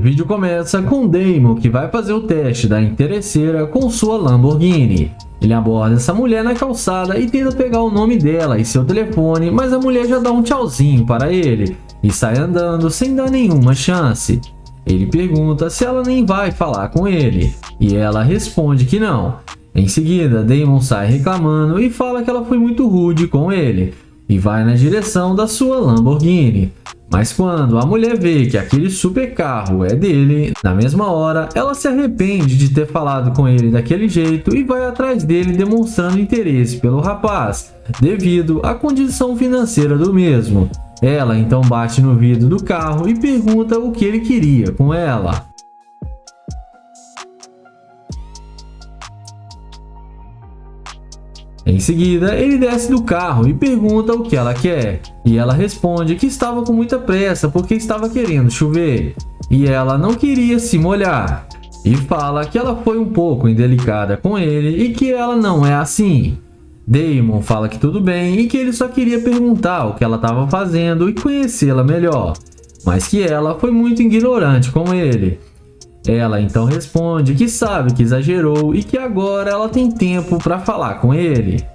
vídeo começa com Damon, que vai fazer o teste da interesseira com sua Lamborghini. Ele aborda essa mulher na calçada e tenta pegar o nome dela e seu telefone, mas a mulher já dá um tchauzinho para ele e sai andando sem dar nenhuma chance. Ele pergunta se ela nem vai falar com ele, e ela responde que não. Em seguida, Damon sai reclamando e fala que ela foi muito rude com ele, e vai na direção da sua Lamborghini. Mas quando a mulher vê que aquele super carro é dele, na mesma hora ela se arrepende de ter falado com ele daquele jeito e vai atrás dele demonstrando interesse pelo rapaz, devido à condição financeira do mesmo. Ela então bate no vidro do carro e pergunta o que ele queria com ela. Em seguida, ele desce do carro e pergunta o que ela quer, e ela responde que estava com muita pressa porque estava querendo chover, e ela não queria se molhar, e fala que ela foi um pouco indelicada com ele e que ela não é assim. Damon fala que tudo bem e que ele só queria perguntar o que ela estava fazendo e conhecê-la melhor, mas que ela foi muito ignorante com ele. Ela então responde que sabe que exagerou e que agora ela tem tempo para falar com ele.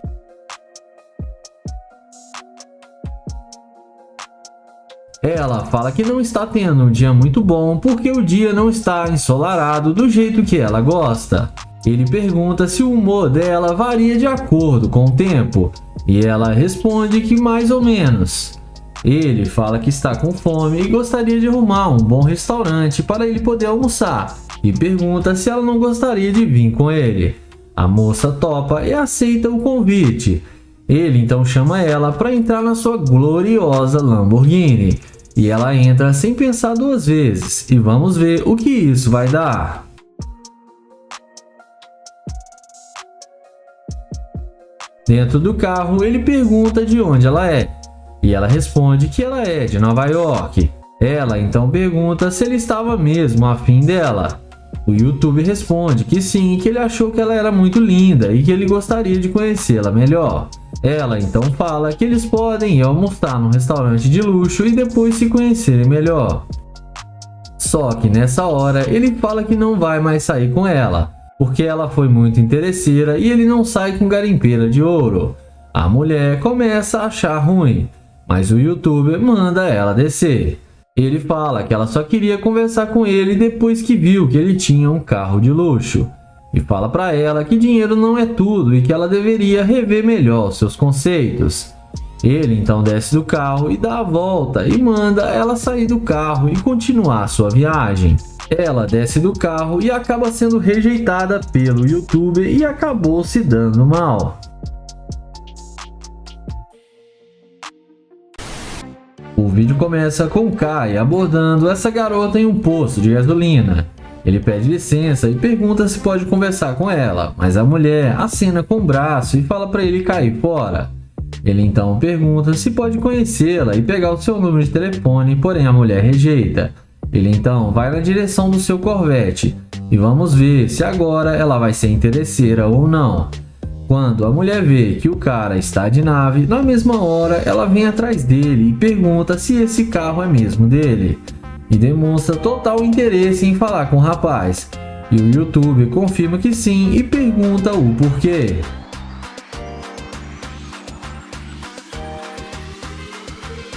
Ela fala que não está tendo um dia muito bom porque o dia não está ensolarado do jeito que ela gosta. Ele pergunta se o humor dela varia de acordo com o tempo, e ela responde que mais ou menos. Ele fala que está com fome e gostaria de arrumar um bom restaurante para ele poder almoçar, e pergunta se ela não gostaria de vir com ele. A moça topa e aceita o convite. Ele então chama ela para entrar na sua gloriosa Lamborghini, e ela entra sem pensar duas vezes, e vamos ver o que isso vai dar. Dentro do carro, ele pergunta de onde ela é, e ela responde que ela é de Nova York. Ela então pergunta se ele estava mesmo afim dela. O YouTube responde que sim, que ele achou que ela era muito linda e que ele gostaria de conhecê-la melhor. Ela então fala que eles podem ir almoçar num restaurante de luxo e depois se conhecerem melhor. Só que nessa hora ele fala que não vai mais sair com ela, porque ela foi muito interesseira e ele não sai com garimpeira de ouro. A mulher começa a achar ruim, mas o YouTuber manda ela descer. Ele fala que ela só queria conversar com ele depois que viu que ele tinha um carro de luxo, e fala para ela que dinheiro não é tudo e que ela deveria rever melhor seus conceitos. Ele então desce do carro e dá a volta e manda ela sair do carro e continuar sua viagem. Ela desce do carro e acaba sendo rejeitada pelo YouTuber e acabou se dando mal. O vídeo começa com Kai abordando essa garota em um posto de gasolina. Ele pede licença e pergunta se pode conversar com ela, mas a mulher acena com o braço e fala para ele cair fora. Ele então pergunta se pode conhecê-la e pegar o seu número de telefone, porém a mulher rejeita. Ele então vai na direção do seu Corvette e vamos ver se agora ela vai ser interesseira ou não. Quando a mulher vê que o cara está de nave, na mesma hora ela vem atrás dele e pergunta se esse carro é mesmo dele, e demonstra total interesse em falar com o rapaz. E o YouTube confirma que sim e pergunta o porquê.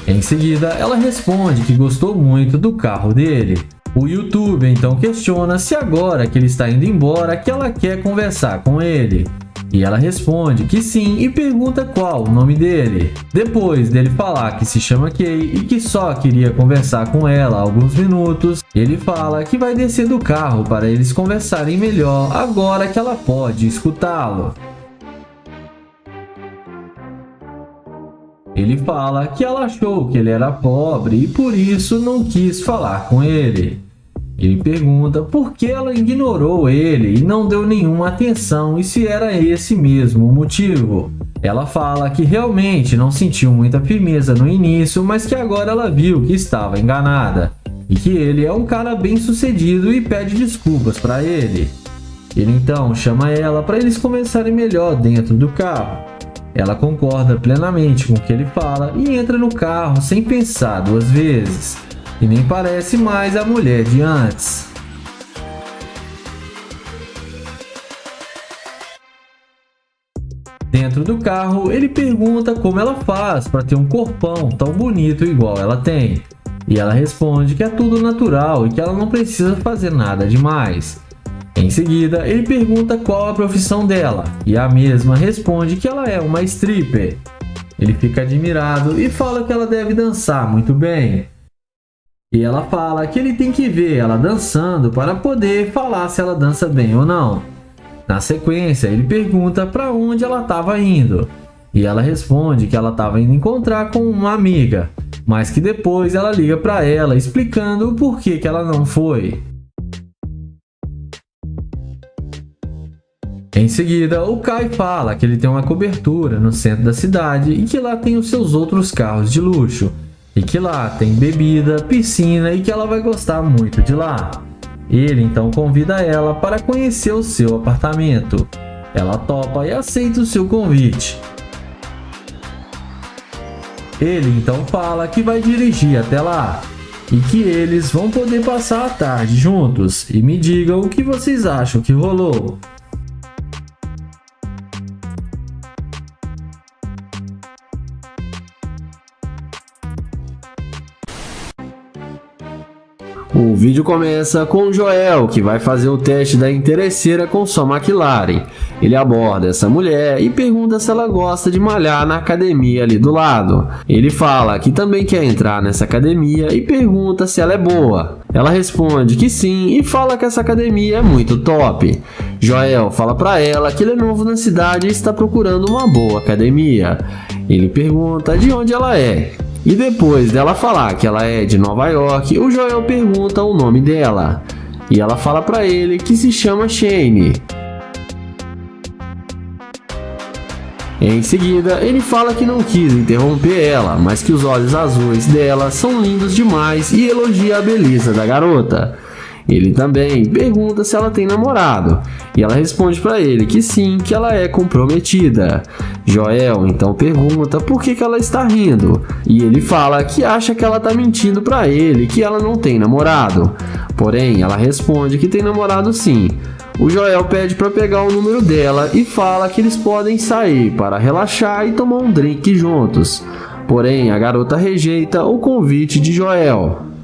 Em seguida, ela responde que gostou muito do carro dele. O YouTube então questiona se agora que ele está indo embora que ela quer conversar com ele. E ela responde que sim e pergunta qual o nome dele. Depois dele falar que se chama Kay e que só queria conversar com ela alguns minutos, ele fala que vai descer do carro para eles conversarem melhor agora que ela pode escutá-lo. Ele fala que ela achou que ele era pobre e por isso não quis falar com ele. Ele pergunta por que ela ignorou ele e não deu nenhuma atenção e se era esse mesmo o motivo. Ela fala que realmente não sentiu muita firmeza no início, mas que agora ela viu que estava enganada e que ele é um cara bem sucedido e pede desculpas para ele. Ele então chama ela para eles conversarem melhor dentro do carro. Ela concorda plenamente com o que ele fala e entra no carro sem pensar duas vezes. e nem parece mais a mulher de antes. Dentro do carro, ele pergunta como ela faz para ter um corpão tão bonito igual ela tem. E ela responde que é tudo natural e que ela não precisa fazer nada demais. Em seguida, ele pergunta qual a profissão dela, e a mesma responde que ela é uma stripper. Ele fica admirado e fala que ela deve dançar muito bem. E ela fala que ele tem que ver ela dançando para poder falar se ela dança bem ou não. Na sequência, ele pergunta para onde ela estava indo, e ela responde que ela estava indo encontrar com uma amiga, mas que depois ela liga para ela explicando o porquê que ela não foi. Em seguida, o Kai fala que ele tem uma cobertura no centro da cidade e que lá tem os seus outros carros de luxo, e que lá tem bebida, piscina e que ela vai gostar muito de lá. Ele então convida ela para conhecer o seu apartamento. Ela topa e aceita o seu convite. Ele então fala que vai dirigir até lá e que eles vão poder passar a tarde juntos. E me digam o que vocês acham que rolou. O vídeo começa com o Joel, que vai fazer o teste da interesseira com sua McLaren. Ele aborda essa mulher e pergunta se ela gosta de malhar na academia ali do lado. Ele fala que também quer entrar nessa academia e pergunta se ela é boa. Ela responde que sim e fala que essa academia é muito top. Joel fala pra ela que ele é novo na cidade e está procurando uma boa academia. Ele pergunta de onde ela é. E depois dela falar que ela é de Nova York, o Joel pergunta o nome dela. E ela fala pra ele que se chama Shane. Em seguida, ele fala que não quis interromper ela, mas que os olhos azuis dela são lindos demais e elogia a beleza da garota. Ele também pergunta se ela tem namorado, e ela responde para ele que sim, que ela é comprometida. Joel então pergunta por que ela está rindo, e ele fala que acha que ela está mentindo para ele, que ela não tem namorado. Porém, ela responde que tem namorado sim. O Joel pede para pegar o número dela e fala que eles podem sair para relaxar e tomar um drink juntos. Porém, a garota rejeita o convite de Joel.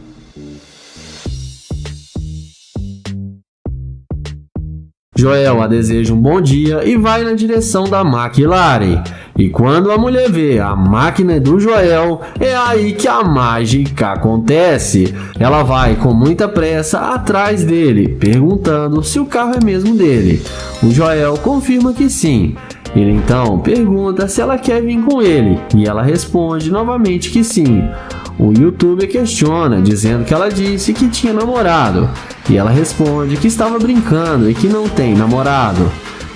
Joel a deseja um bom dia e vai na direção da McLaren. E quando a mulher vê a máquina do Joel, é aí que a mágica acontece. Ela vai com muita pressa atrás dele, perguntando se o carro é mesmo dele. O Joel confirma que sim. Ele então pergunta se ela quer vir com ele, e ela responde novamente que sim. O youtuber questiona, dizendo que ela disse que tinha namorado, e ela responde que estava brincando e que não tem namorado.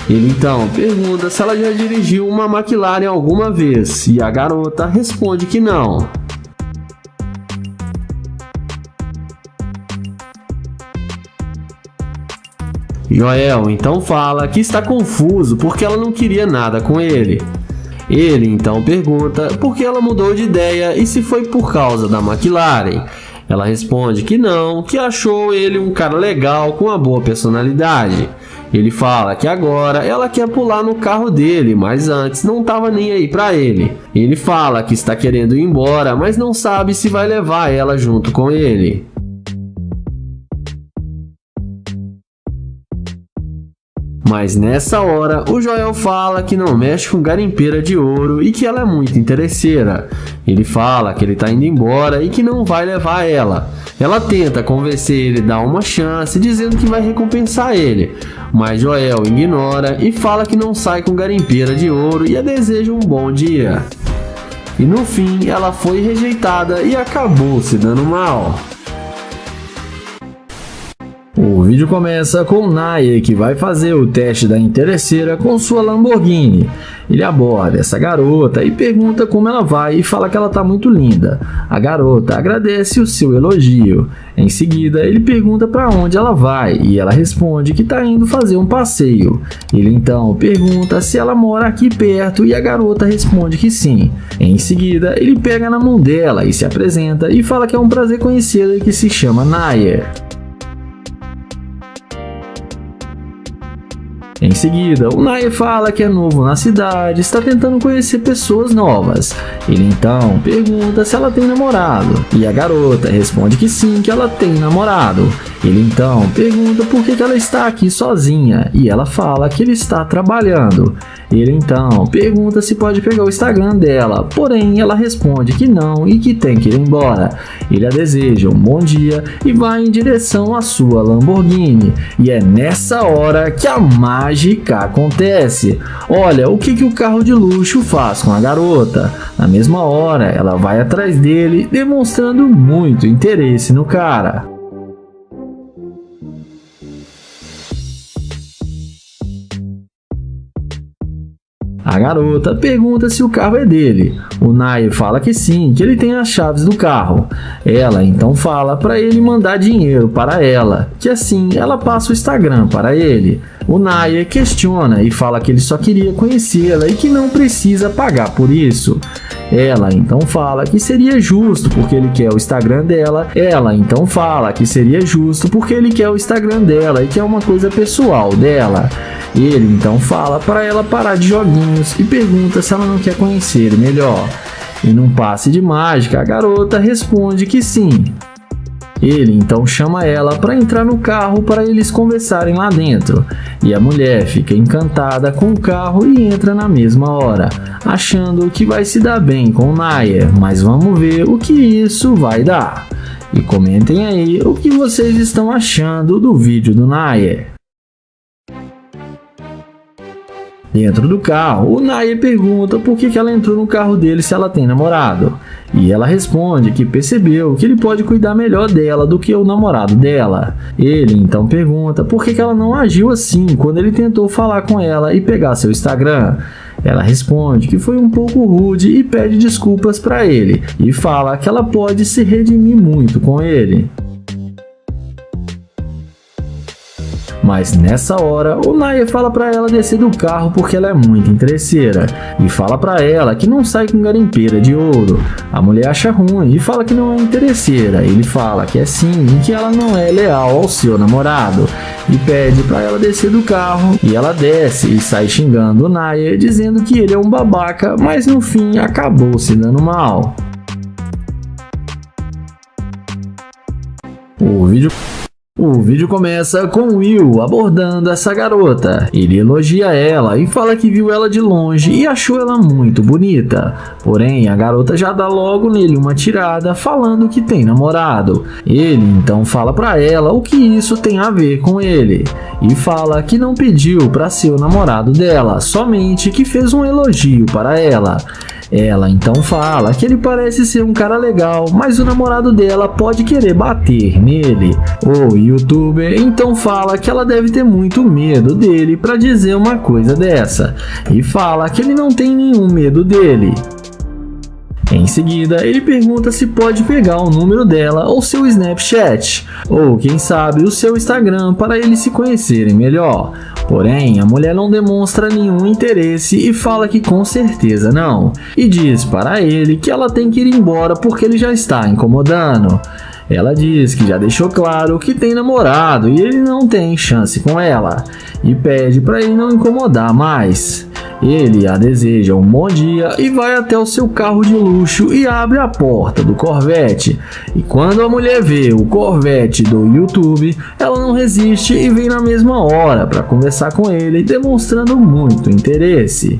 Ele então pergunta se ela já dirigiu uma McLaren alguma vez, e a garota responde que não. Joel então fala que está confuso porque ela não queria nada com ele. Ele então pergunta por que ela mudou de ideia e se foi por causa da McLaren. Ela responde que não, que achou ele um cara legal com uma boa personalidade. Ele fala que agora ela quer pular no carro dele, mas antes não estava nem aí para ele. Ele fala que está querendo ir embora, mas não sabe se vai levar ela junto com ele. Mas nessa hora, o Joel fala que não mexe com garimpeira de ouro e que ela é muito interesseira. Ele fala que ele tá indo embora e que não vai levar ela. Ela tenta convencer ele a dar uma chance, dizendo que vai recompensar ele. Mas Joel ignora e fala que não sai com garimpeira de ouro e a deseja um bom dia. E no fim, ela foi rejeitada e acabou se dando mal. O vídeo começa com o Nair, que vai fazer o teste da interesseira com sua Lamborghini. Ele aborda essa garota e pergunta como ela vai e fala que ela tá muito linda. A garota agradece o seu elogio. Em seguida, ele pergunta para onde ela vai e ela responde que tá indo fazer um passeio. Ele então pergunta se ela mora aqui perto e a garota responde que sim. Em seguida, ele pega na mão dela e se apresenta e fala que é um prazer conhecê-la e que se chama Nair. Em seguida, o Nair fala que é novo na cidade, está tentando conhecer pessoas novas. Ele então pergunta se ela tem namorado, e a garota responde que sim, que ela tem namorado. Ele então pergunta por que ela está aqui sozinha, e ela fala que ele está trabalhando. Ele então pergunta se pode pegar o Instagram dela, porém ela responde que não e que tem que ir embora. Ele a deseja um bom dia e vai em direção à sua Lamborghini. E é nessa hora que a mágica acontece. Olha o que o carro de luxo faz com a garota. Na mesma hora, ela vai atrás dele, demonstrando muito interesse no cara. A garota pergunta se o carro é dele. O Nair fala que sim, que ele tem as chaves do carro. Ela então fala para ele mandar dinheiro para ela, que assim ela passa o Instagram para ele. O Nair questiona e fala que ele só queria conhecê-la e que não precisa pagar por isso. Ela então fala que seria justo porque ele quer o Instagram dela. Ela então fala que seria justo porque ele quer o Instagram dela e que é uma coisa pessoal dela. Ele então fala para ela parar de joguinhos e pergunta se ela não quer conhecer ele melhor. E num passe de mágica, a garota responde que sim. Ele então chama ela para entrar no carro para eles conversarem lá dentro. E a mulher fica encantada com o carro e entra na mesma hora, achando que vai se dar bem com o Nair, mas vamos ver o que isso vai dar. E comentem aí o que vocês estão achando do vídeo do Nair. Dentro do carro, o Nair pergunta por que ela entrou no carro dele se ela tem namorado. E ela responde que percebeu que ele pode cuidar melhor dela do que o namorado dela. Ele então pergunta por que ela não agiu assim quando ele tentou falar com ela e pegar seu Instagram. Ela responde que foi um pouco rude e pede desculpas para ele. E fala que ela pode se redimir muito com ele. Mas nessa hora, o Nair fala pra ela descer do carro porque ela é muito interesseira e fala pra ela que não sai com garimpeira de ouro. A mulher acha ruim e fala que não é interesseira. Ele fala que é sim e que ela não é leal ao seu namorado e pede pra ela descer do carro e ela desce e sai xingando o Nair, dizendo que ele é um babaca, mas no fim acabou se dando mal. O vídeo começa com Will abordando essa garota. Ele elogia ela e fala que viu ela de longe e achou ela muito bonita. Porém, a garota já dá logo nele uma tirada falando que tem namorado. Ele então fala pra ela o que isso tem a ver com ele. E fala que não pediu pra ser o namorado dela, somente que fez um elogio para ela. Ela então fala que ele parece ser um cara legal, mas o namorado dela pode querer bater nele. O youtuber então fala que ela deve ter muito medo dele para dizer uma coisa dessa, e fala que ele não tem nenhum medo dele. Em seguida, ele pergunta se pode pegar o número dela ou seu Snapchat, ou quem sabe o seu Instagram para eles se conhecerem melhor. Porém, a mulher não demonstra nenhum interesse e fala que com certeza não, e diz para ele que ela tem que ir embora porque ele já está incomodando. Ela diz que já deixou claro que tem namorado e ele não tem chance com ela, e pede para ele não incomodar mais. Ele a deseja um bom dia e vai até o seu carro de luxo e abre a porta do Corvette. E quando a mulher vê o Corvette do YouTube, ela não resiste e vem na mesma hora para conversar com ele, demonstrando muito interesse.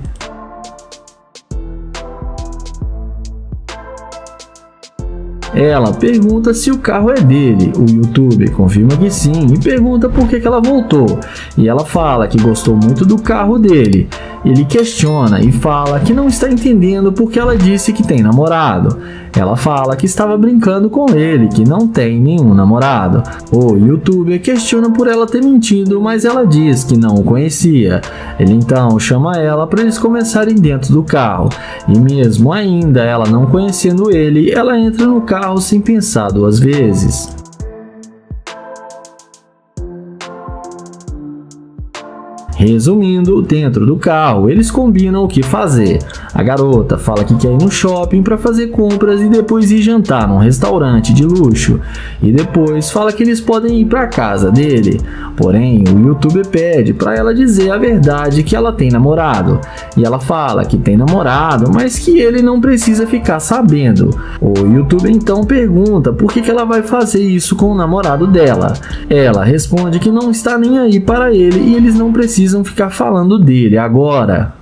Ela pergunta se o carro é dele. O youtuber confirma que sim e pergunta por que ela voltou. E ela fala que gostou muito do carro dele. Ele questiona e fala que não está entendendo porque ela disse que tem namorado. Ela fala que estava brincando com ele, que não tem nenhum namorado. O youtuber questiona por ela ter mentido, mas ela diz que não o conhecia. Ele então chama ela para eles começarem dentro do carro. E mesmo ainda ela não conhecendo ele, ela entra no carro sem pensar duas vezes. Resumindo, dentro do carro, eles combinam o que fazer. A garota fala que quer ir no shopping para fazer compras e depois ir jantar num restaurante de luxo. E depois fala que eles podem ir para casa dele. Porém, o youtuber pede para ela dizer a verdade que ela tem namorado. E ela fala que tem namorado, mas que ele não precisa ficar sabendo. O youtuber então pergunta por que ela vai fazer isso com o namorado dela. Ela responde que não está nem aí para ele e eles não precisam ficar falando dele agora.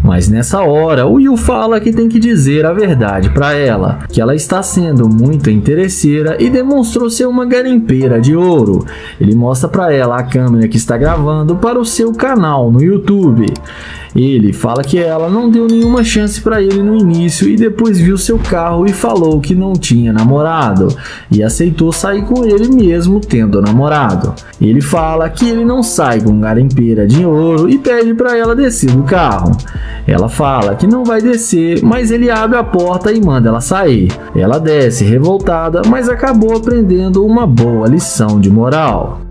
Mas nessa hora, o Yu fala que tem que dizer a verdade para ela, que ela está sendo muito interesseira e demonstrou ser uma garimpeira de ouro. Ele mostra para ela a câmera que está gravando para o seu canal no YouTube. Ele fala que ela não deu nenhuma chance para ele no início e depois viu seu carro e falou que não tinha namorado e aceitou sair com ele mesmo tendo namorado. Ele fala que ele não sai com garimpeira de ouro e pede para ela descer do carro. Ela fala que não vai descer, mas ele abre a porta e manda ela sair. Ela desce revoltada, mas acabou aprendendo uma boa lição de moral.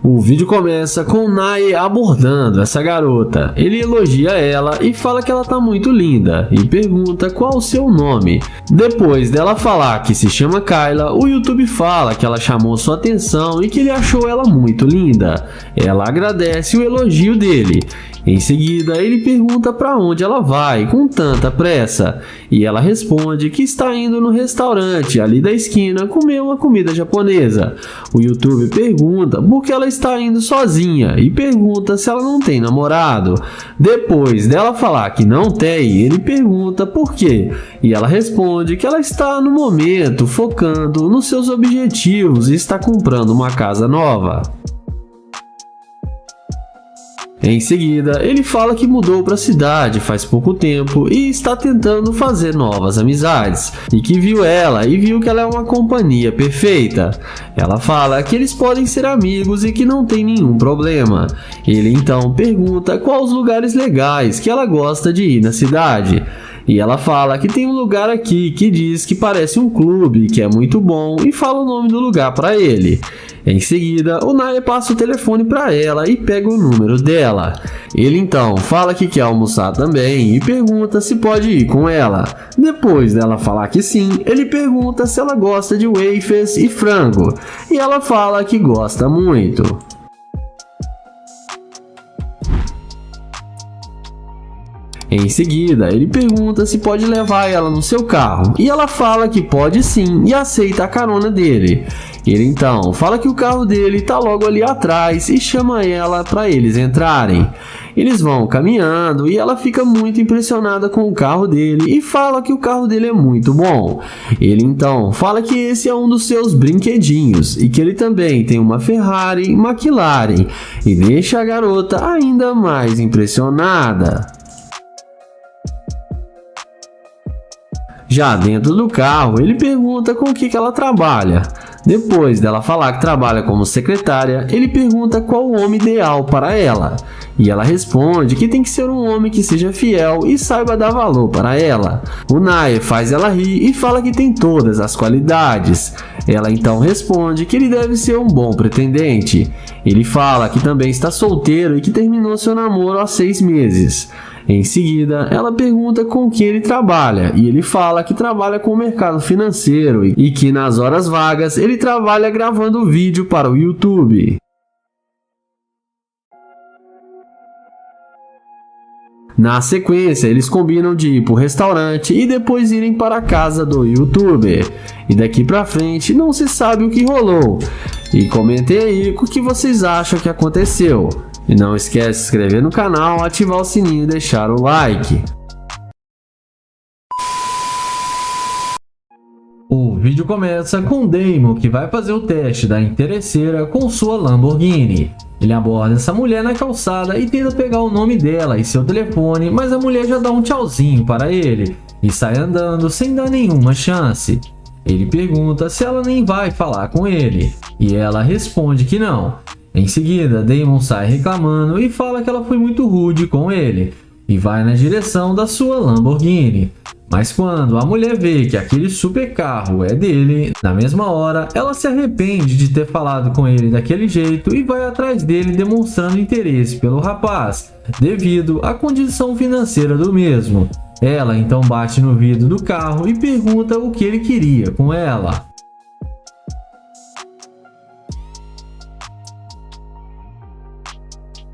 O vídeo começa com o Nae abordando essa garota. Ele elogia ela e fala que ela tá muito linda e pergunta qual o seu nome. Depois dela falar que se chama Kyla, o YouTube fala que ela chamou sua atenção e que ele achou ela muito linda. Ela agradece o elogio dele. Em seguida, ele pergunta para onde ela vai com tanta pressa e ela responde que está indo no restaurante ali da esquina comer uma comida japonesa. O YouTube pergunta por que ela está indo sozinha e pergunta se ela não tem namorado. Depois dela falar que não tem, ele pergunta por quê e ela responde que ela está no momento focando nos seus objetivos e está comprando uma casa nova. Em seguida, ele fala que mudou para a cidade faz pouco tempo e está tentando fazer novas amizades, e que viu ela e viu que ela é uma companhia perfeita. Ela fala que eles podem ser amigos e que não tem nenhum problema. Ele então pergunta quais os lugares legais que ela gosta de ir na cidade. E ela fala que tem um lugar aqui que diz que parece um clube, que é muito bom, e fala o nome do lugar para ele. Em seguida, o Nae passa o telefone para ela e pega o número dela. Ele então fala que quer almoçar também e pergunta se pode ir com ela. Depois dela falar que sim, ele pergunta se ela gosta de wafers e frango. E ela fala que gosta muito. Em seguida, ele pergunta se pode levar ela no seu carro, e ela fala que pode sim e aceita a carona dele. Ele então fala que o carro dele está logo ali atrás e chama ela para eles entrarem. Eles vão caminhando e ela fica muito impressionada com o carro dele e fala que o carro dele é muito bom. Ele então fala que esse é um dos seus brinquedinhos e que ele também tem uma Ferrari McLaren e deixa a garota ainda mais impressionada. Já dentro do carro, ele pergunta com o que ela trabalha. Depois dela falar que trabalha como secretária, ele pergunta qual o homem ideal para ela. E ela responde que tem que ser um homem que seja fiel e saiba dar valor para ela. O Nae faz ela rir e fala que tem todas as qualidades. Ela então responde que ele deve ser um bom pretendente. Ele fala que também está solteiro e que terminou seu namoro há 6 meses. Em seguida, ela pergunta com que ele trabalha e ele fala que trabalha com o mercado financeiro e que nas horas vagas ele trabalha gravando vídeo para o YouTube. Na sequência, eles combinam de ir para o restaurante e depois irem para a casa do YouTuber. E daqui pra frente não se sabe o que rolou. E comentem aí o que vocês acham que aconteceu. E não esquece de se inscrever no canal, ativar o sininho e deixar o like. vídeo começa com Damon, que vai fazer o teste da interesseira com sua Lamborghini. Ele aborda essa mulher na calçada e tenta pegar o nome dela e seu telefone, mas a mulher já dá um tchauzinho para ele e sai andando sem dar nenhuma chance. Ele pergunta se ela nem vai falar com ele, e ela responde que não. Em seguida, Damon sai reclamando e fala que ela foi muito rude com ele, e vai na direção da sua Lamborghini. Mas quando a mulher vê que aquele super carro é dele, na mesma hora ela se arrepende de ter falado com ele daquele jeito e vai atrás dele demonstrando interesse pelo rapaz, devido à condição financeira do mesmo. Ela então bate no vidro do carro e pergunta o que ele queria com ela.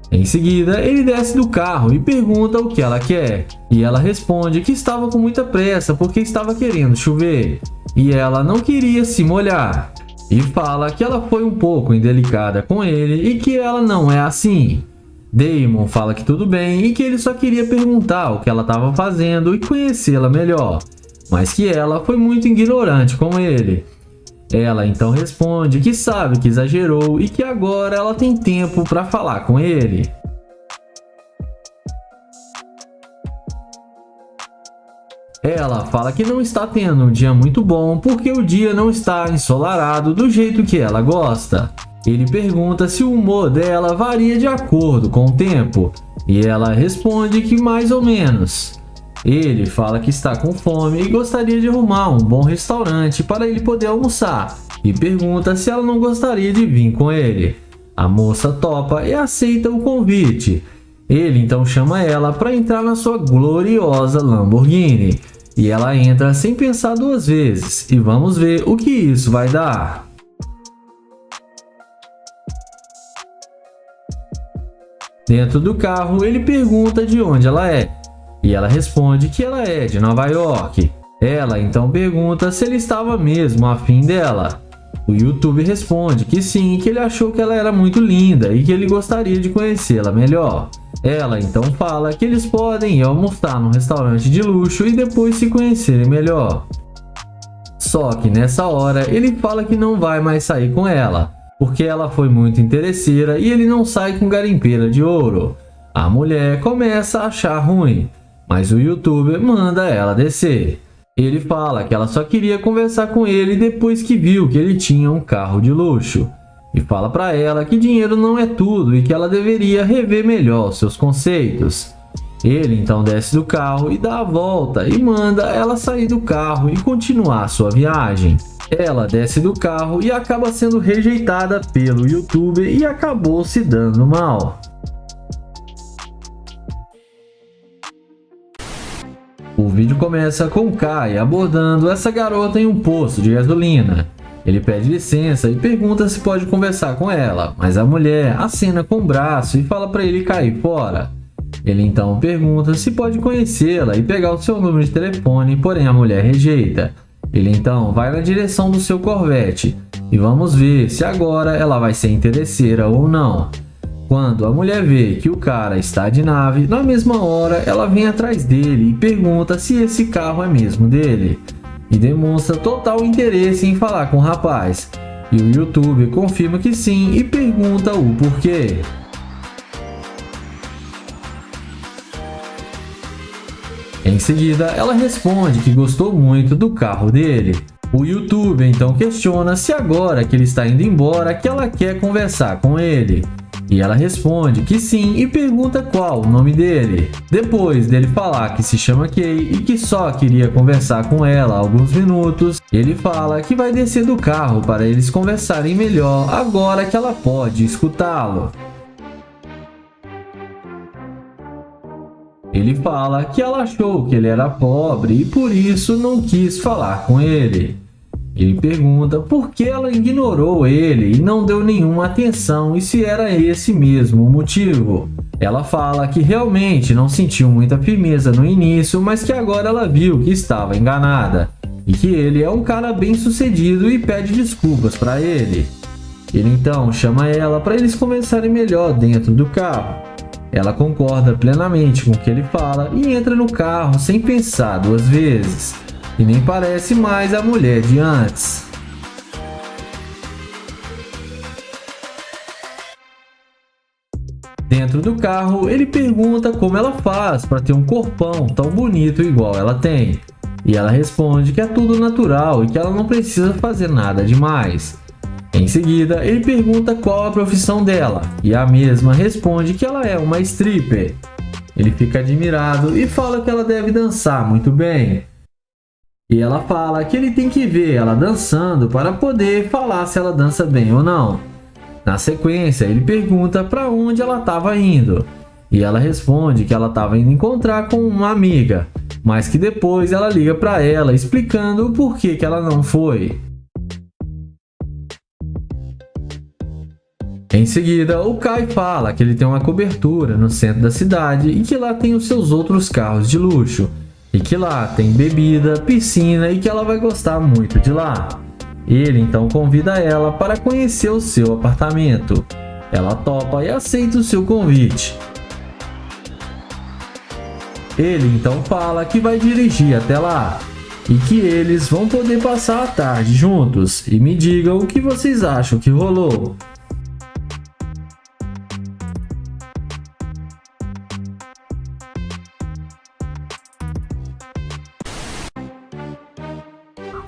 Em seguida, ele desce do carro e pergunta o que ela quer, e ela responde que estava com muita pressa porque estava querendo chover, e ela não queria se molhar, e fala que ela foi um pouco indelicada com ele e que ela não é assim. Damon fala que tudo bem e que ele só queria perguntar o que ela estava fazendo e conhecê-la melhor, mas que ela foi muito ignorante com ele. Ela então responde que sabe que exagerou e que agora ela tem tempo para falar com ele. Ela fala que não está tendo um dia muito bom porque o dia não está ensolarado do jeito que ela gosta. Ele pergunta se o humor dela varia de acordo com o tempo, e ela responde que mais ou menos. Ele fala que está com fome e gostaria de arrumar um bom restaurante para ele poder almoçar, e pergunta se ela não gostaria de vir com ele. A moça topa e aceita o convite. Ele então chama ela para entrar na sua gloriosa Lamborghini, e ela entra sem pensar duas vezes, e vamos ver o que isso vai dar. Dentro do carro, ele pergunta de onde ela é, e ela responde que ela é de Nova York. Ela então pergunta se ele estava mesmo afim dela. O YouTube responde que sim, que ele achou que ela era muito linda e que ele gostaria de conhecê-la melhor. Ela então fala que eles podem ir almoçar num restaurante de luxo e depois se conhecerem melhor. Só que nessa hora ele fala que não vai mais sair com ela, porque ela foi muito interesseira e ele não sai com garimpeira de ouro. A mulher começa a achar ruim, mas o YouTuber manda ela descer. Ele fala que ela só queria conversar com ele depois que viu que ele tinha um carro de luxo, e fala para ela que dinheiro não é tudo e que ela deveria rever melhor seus conceitos. Ele então desce do carro e dá a volta e manda ela sair do carro e continuar sua viagem. Ela desce do carro e acaba sendo rejeitada pelo YouTuber e acabou se dando mal. O vídeo começa com Kai abordando essa garota em um posto de gasolina. Ele pede licença e pergunta se pode conversar com ela, mas a mulher acena com o braço e fala para ele cair fora. Ele então pergunta se pode conhecê-la e pegar o seu número de telefone, porém a mulher rejeita. Ele então vai na direção do seu Corvette e vamos ver se agora ela vai ser interesseira ou não. Quando a mulher vê que o cara está de nave, na mesma hora ela vem atrás dele e pergunta se esse carro é mesmo dele, e demonstra total interesse em falar com o rapaz. E o YouTube confirma que sim e pergunta o porquê. Em seguida, ela responde que gostou muito do carro dele. O YouTube então questiona se agora que ele está indo embora que ela quer conversar com ele. E ela responde que sim e pergunta qual o nome dele. Depois dele falar que se chama Kay e que só queria conversar com ela alguns minutos, ele fala que vai descer do carro para eles conversarem melhor agora que ela pode escutá-lo. Ele fala que ela achou que ele era pobre e por isso não quis falar com ele. Ele pergunta por que ela ignorou ele e não deu nenhuma atenção e se era esse mesmo o motivo. Ela fala que realmente não sentiu muita firmeza no início, mas que agora ela viu que estava enganada e que ele é um cara bem sucedido e pede desculpas para ele. Ele então chama ela para eles conversarem melhor dentro do carro. Ela concorda plenamente com o que ele fala e entra no carro sem pensar duas vezes. e nem parece mais a mulher de antes. Dentro do carro, ele pergunta como ela faz para ter um corpão tão bonito igual ela tem. E ela responde que é tudo natural e que ela não precisa fazer nada demais. Em seguida, ele pergunta qual a profissão dela, e a mesma responde que ela é uma stripper. Ele fica admirado e fala que ela deve dançar muito bem. E ela fala que ele tem que ver ela dançando para poder falar se ela dança bem ou não. Na sequência, ele pergunta para onde ela estava indo, e ela responde que ela estava indo encontrar com uma amiga, mas que depois ela liga para ela explicando o porquê que ela não foi. Em seguida, o Kai fala que ele tem uma cobertura no centro da cidade e que lá tem os seus outros carros de luxo, e que lá tem bebida, piscina e que ela vai gostar muito de lá. Ele então convida ela para conhecer o seu apartamento. Ela topa e aceita o seu convite. Ele então fala que vai dirigir até lá e que eles vão poder passar a tarde juntos. E me digam o que vocês acham que rolou.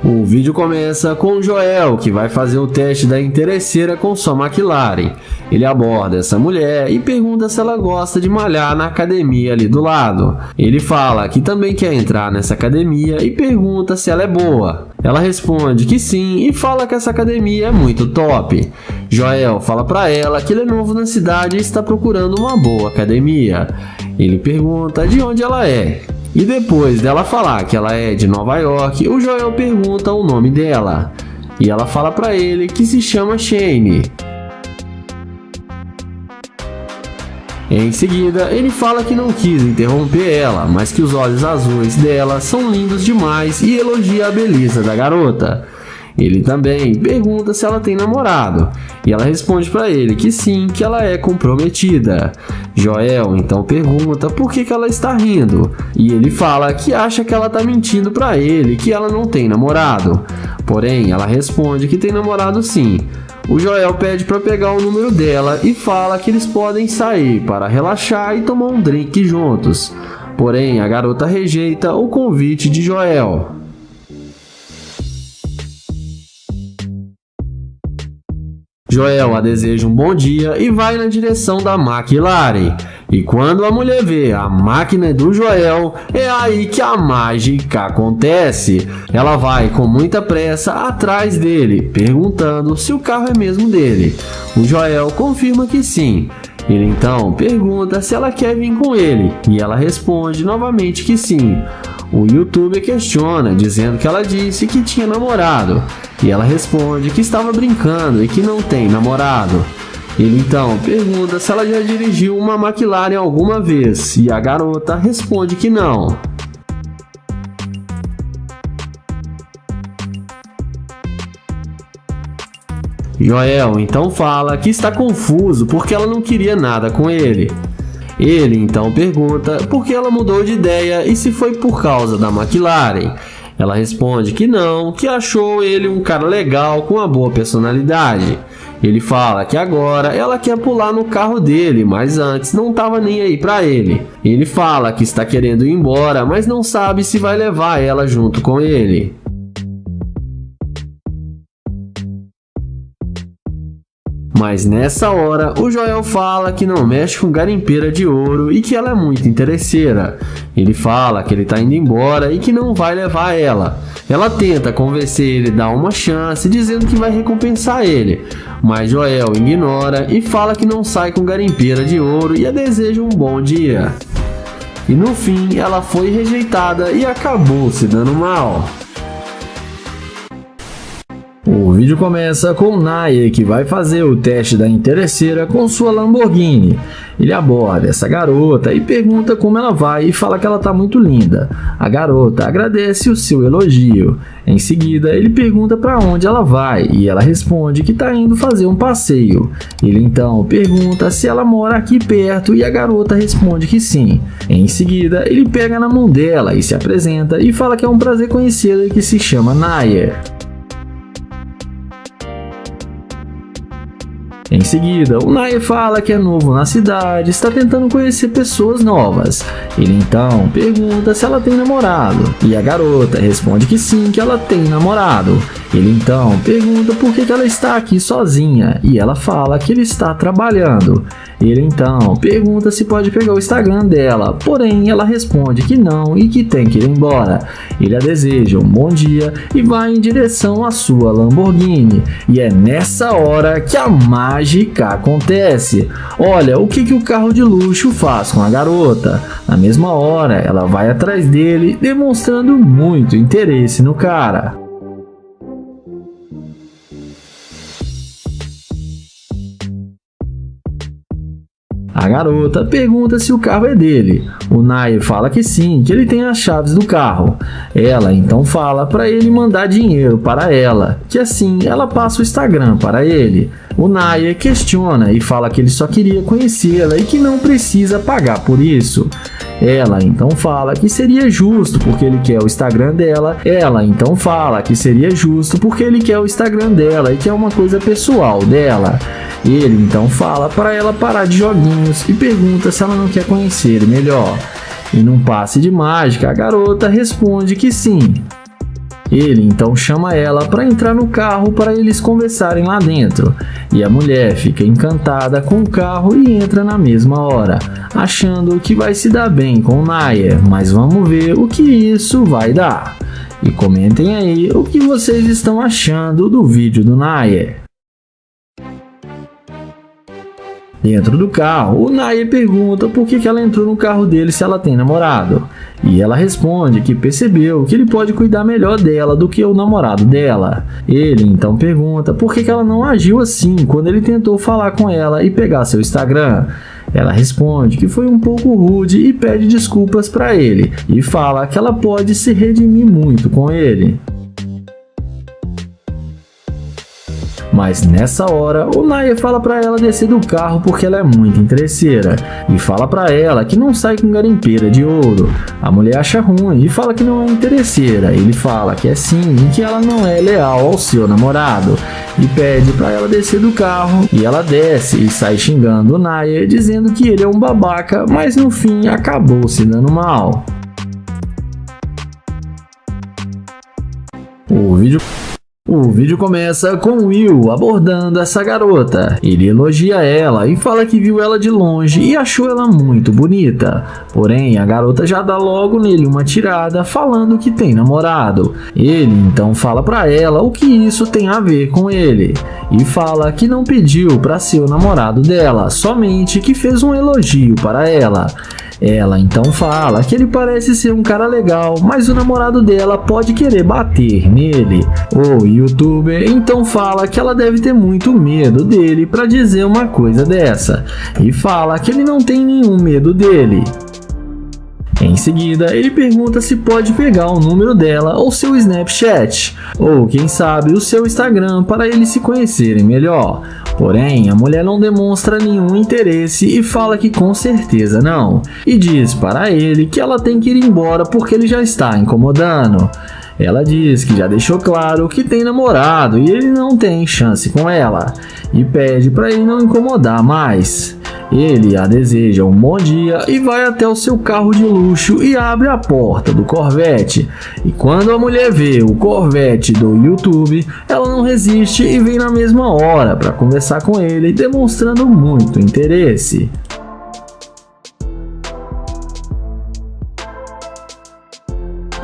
O vídeo começa com o Joel, que vai fazer o teste da interesseira com sua McLaren. Ele aborda essa mulher e pergunta se ela gosta de malhar na academia ali do lado. Ele fala que também quer entrar nessa academia e pergunta se ela é boa. Ela responde que sim e fala que essa academia é muito top. Joel fala pra ela que ele é novo na cidade e está procurando uma boa academia. Ele pergunta de onde ela é. E depois dela falar que ela é de Nova York, o Joel pergunta o nome dela. E ela fala pra ele que se chama Shane. Em seguida, ele fala que não quis interromper ela, mas que os olhos azuis dela são lindos demais e elogia a beleza da garota. Ele também pergunta se ela tem namorado, e ela responde para ele que sim, que ela é comprometida. Joel então pergunta por que ela está rindo, e ele fala que acha que ela está mentindo para ele, que ela não tem namorado. Porém, ela responde que tem namorado sim. O Joel pede para pegar o número dela e fala que eles podem sair para relaxar e tomar um drink juntos. Porém, a garota rejeita o convite de Joel. Joel a deseja um bom dia e vai na direção da McLaren. E quando a mulher vê a máquina do Joel, é aí que a mágica acontece. Ela vai com muita pressa atrás dele, perguntando se o carro é mesmo dele. O Joel confirma que sim. Ele então pergunta se ela quer vir com ele, e ela responde novamente que sim. O youtuber questiona, dizendo que ela disse que tinha namorado, e ela responde que estava brincando e que não tem namorado. Ele então pergunta se ela já dirigiu uma McLaren alguma vez, e a garota responde que não. Joel então fala que está confuso porque ela não queria nada com ele. Ele então pergunta por que ela mudou de ideia e se foi por causa da McLaren. Ela responde que não, que achou ele um cara legal com uma boa personalidade. Ele fala que agora ela quer pular no carro dele, mas antes não estava nem aí pra ele. Ele fala que está querendo ir embora, mas não sabe se vai levar ela junto com ele. Mas nessa hora, o Joel fala que não mexe com garimpeira de ouro e que ela é muito interesseira. Ele fala que ele está indo embora e que não vai levar ela. Ela tenta convencer ele a dar uma chance, dizendo que vai recompensar ele. Mas Joel ignora e fala que não sai com garimpeira de ouro e a deseja um bom dia. E no fim, ela foi rejeitada e acabou se dando mal. O vídeo começa com o Nair, que vai fazer o teste da interesseira com sua Lamborghini. Ele aborda essa garota e pergunta como ela vai e fala que ela tá muito linda. A garota agradece o seu elogio. Em seguida, ele pergunta para onde ela vai e ela responde que tá indo fazer um passeio. Ele então pergunta se ela mora aqui perto e a garota responde que sim. Em seguida, ele pega na mão dela e se apresenta e fala que é um prazer conhecê-la e que se chama Nair. Em seguida, o Nair fala que é novo na cidade, está tentando conhecer pessoas novas. Ele então pergunta se ela tem namorado, e a garota responde que sim, que ela tem namorado. Ele então pergunta por que ela está aqui sozinha, e ela fala que ele está trabalhando. Ele então pergunta se pode pegar o Instagram dela, porém ela responde que não e que tem que ir embora. Ele a deseja um bom dia e vai em direção à sua Lamborghini. E é nessa hora que a mágica acontece. Olha o que o carro de luxo faz com a garota. Na mesma hora, ela vai atrás dele, demonstrando muito interesse no cara. A garota pergunta se o carro é dele. O Nair fala que sim, que ele tem as chaves do carro. Ela então fala para ele mandar dinheiro para ela, que assim ela passa o Instagram para ele. O Nair questiona e fala que ele só queria conhecê-la e que não precisa pagar por isso. Ela então fala que seria justo porque ele quer o Instagram dela. Ela então fala que seria justo porque ele quer o Instagram dela e que é uma coisa pessoal dela. Ele então fala para ela parar de joguinhos e pergunta se ela não quer conhecer ele melhor. E num passe de mágica, a garota responde que sim. Ele então chama ela para entrar no carro para eles conversarem lá dentro. E a mulher fica encantada com o carro e entra na mesma hora, achando que vai se dar bem com o Nair, mas vamos ver o que isso vai dar. E comentem aí o que vocês estão achando do vídeo do Nair. Dentro do carro, o Nair pergunta por que ela entrou no carro dele se ela tem namorado. E ela responde que percebeu que ele pode cuidar melhor dela do que o namorado dela. Ele então pergunta por que ela não agiu assim quando ele tentou falar com ela e pegar seu Instagram. Ela responde que foi um pouco rude e pede desculpas para ele. E fala que ela pode se redimir muito com ele. Mas nessa hora, o Nair fala pra ela descer do carro porque ela é muito interesseira e fala pra ela que não sai com garimpeira de ouro. A mulher acha ruim e fala que não é interesseira. Ele fala que é sim e que ela não é leal ao seu namorado e pede pra ela descer do carro e ela desce e sai xingando o Nair, dizendo que ele é um babaca, mas no fim acabou se dando mal. O vídeo começa com Will abordando essa garota. Ele elogia ela e fala que viu ela de longe e achou ela muito bonita. Porém, a garota já dá logo nele uma tirada falando que tem namorado. Ele então fala pra ela o que isso tem a ver com ele. E fala que não pediu pra ser o namorado dela, somente que fez um elogio para ela. Ela então fala que ele parece ser um cara legal, mas o namorado dela pode querer bater nele. O youtuber então fala que ela deve ter muito medo dele para dizer uma coisa dessa, e fala que ele não tem nenhum medo dele. Em seguida, ele pergunta se pode pegar o número dela ou seu Snapchat, ou quem sabe o seu Instagram para eles se conhecerem melhor. Porém, a mulher não demonstra nenhum interesse e fala que com certeza não, e diz para ele que ela tem que ir embora porque ele já está incomodando. Ela diz que já deixou claro que tem namorado e ele não tem chance com ela, e pede para ele não incomodar mais. Ele a deseja um bom dia e vai até o seu carro de luxo e abre a porta do Corvette. E quando a mulher vê o Corvette do YouTube, ela não resiste e vem na mesma hora para conversar com ele, demonstrando muito interesse.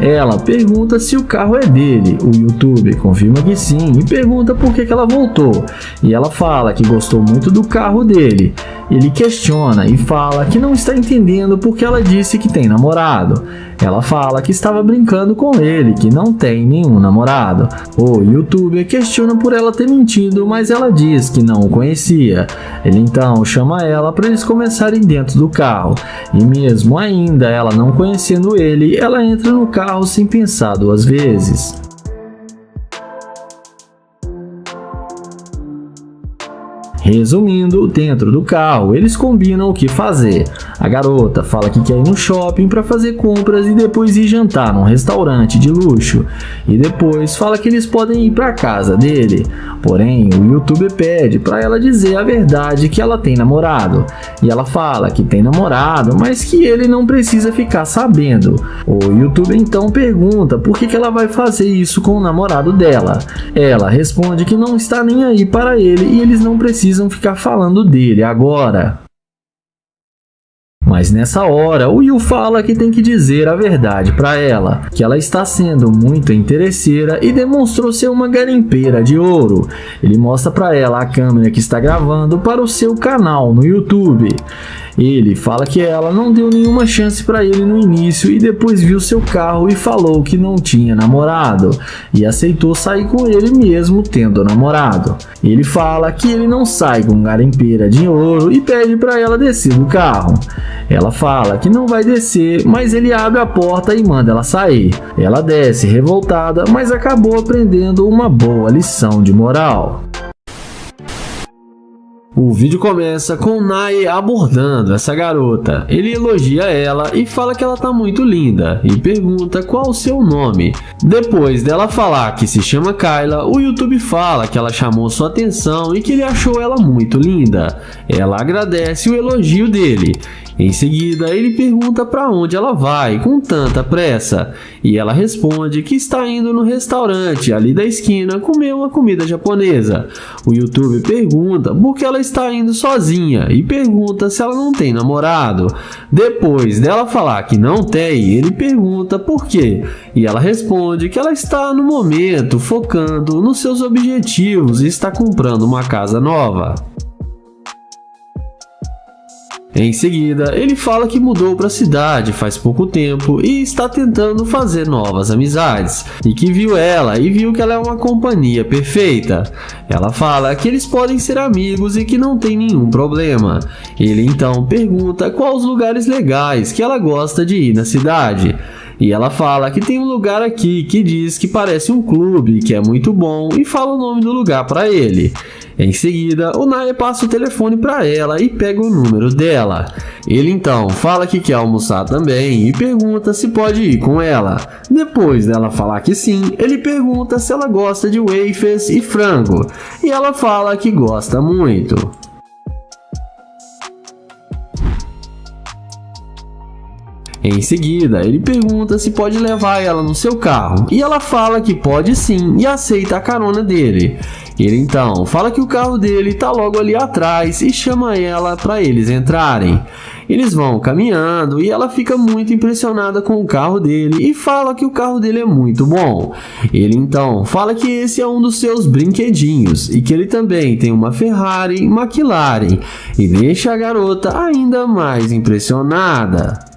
Ela pergunta se o carro é dele. O youtuber confirma que sim e pergunta por que ela voltou. E ela fala que gostou muito do carro dele. Ele questiona e fala que não está entendendo porque ela disse que tem namorado. Ela fala que estava brincando com ele, que não tem nenhum namorado. O youtuber questiona por ela ter mentido, mas ela diz que não o conhecia. Ele então chama ela para eles começarem dentro do carro. E mesmo ainda ela não conhecendo ele, ela entra no carro sem pensar duas vezes. Resumindo, dentro do carro, eles combinam o que fazer. A garota fala que quer ir no shopping para fazer compras e depois ir jantar num restaurante de luxo. E depois fala que eles podem ir para casa dele. Porém, o youtuber pede para ela dizer a verdade que ela tem namorado. E ela fala que tem namorado, mas que ele não precisa ficar sabendo. O youtuber então pergunta por que ela vai fazer isso com o namorado dela. Ela responde que não está nem aí para ele e eles não precisam ficar falando dele agora. Mas nessa hora, o Will fala que tem que dizer a verdade para ela, que ela está sendo muito interesseira e demonstrou ser uma garimpeira de ouro. Ele mostra para ela a câmera que está gravando para o seu canal no YouTube. Ele fala que ela não deu nenhuma chance para ele no início e depois viu seu carro e falou que não tinha namorado e aceitou sair com ele mesmo tendo namorado. Ele fala que ele não sai com garimpeira de ouro e pede para ela descer do carro. Ela fala que não vai descer, mas ele abre a porta e manda ela sair. Ela desce revoltada, mas acabou aprendendo uma boa lição de moral. O vídeo começa com o Nae abordando essa garota. Ele elogia ela e fala que ela tá muito linda e pergunta qual o seu nome. Depois dela falar que se chama Kyla, o YouTube fala que ela chamou sua atenção e que ele achou ela muito linda. Ela agradece o elogio dele. Em seguida, ele pergunta para onde ela vai com tanta pressa e ela responde que está indo no restaurante ali da esquina comer uma comida japonesa. O YouTube pergunta por que ela está indo sozinha e pergunta se ela não tem namorado. Depois dela falar que não tem, ele pergunta por quê e ela responde que ela está no momento focando nos seus objetivos e está comprando uma casa nova. Em seguida, ele fala que mudou para a cidade faz pouco tempo e está tentando fazer novas amizades, e que viu ela e viu que ela é uma companhia perfeita. Ela fala que eles podem ser amigos e que não tem nenhum problema. Ele então pergunta quais os lugares legais que ela gosta de ir na cidade. E ela fala que tem um lugar aqui que diz que parece um clube, que é muito bom, e fala o nome do lugar para ele. Em seguida, o Nae passa o telefone para ela e pega o número dela. Ele então fala que quer almoçar também e pergunta se pode ir com ela. Depois dela falar que sim, ele pergunta se ela gosta de wafers e frango. E ela fala que gosta muito. Em seguida, ele pergunta se pode levar ela no seu carro, e ela fala que pode sim e aceita a carona dele. Ele então fala que o carro dele está logo ali atrás e chama ela para eles entrarem. Eles vão caminhando e ela fica muito impressionada com o carro dele e fala que o carro dele é muito bom. Ele então fala que esse é um dos seus brinquedinhos e que ele também tem uma Ferrari McLaren e deixa a garota ainda mais impressionada.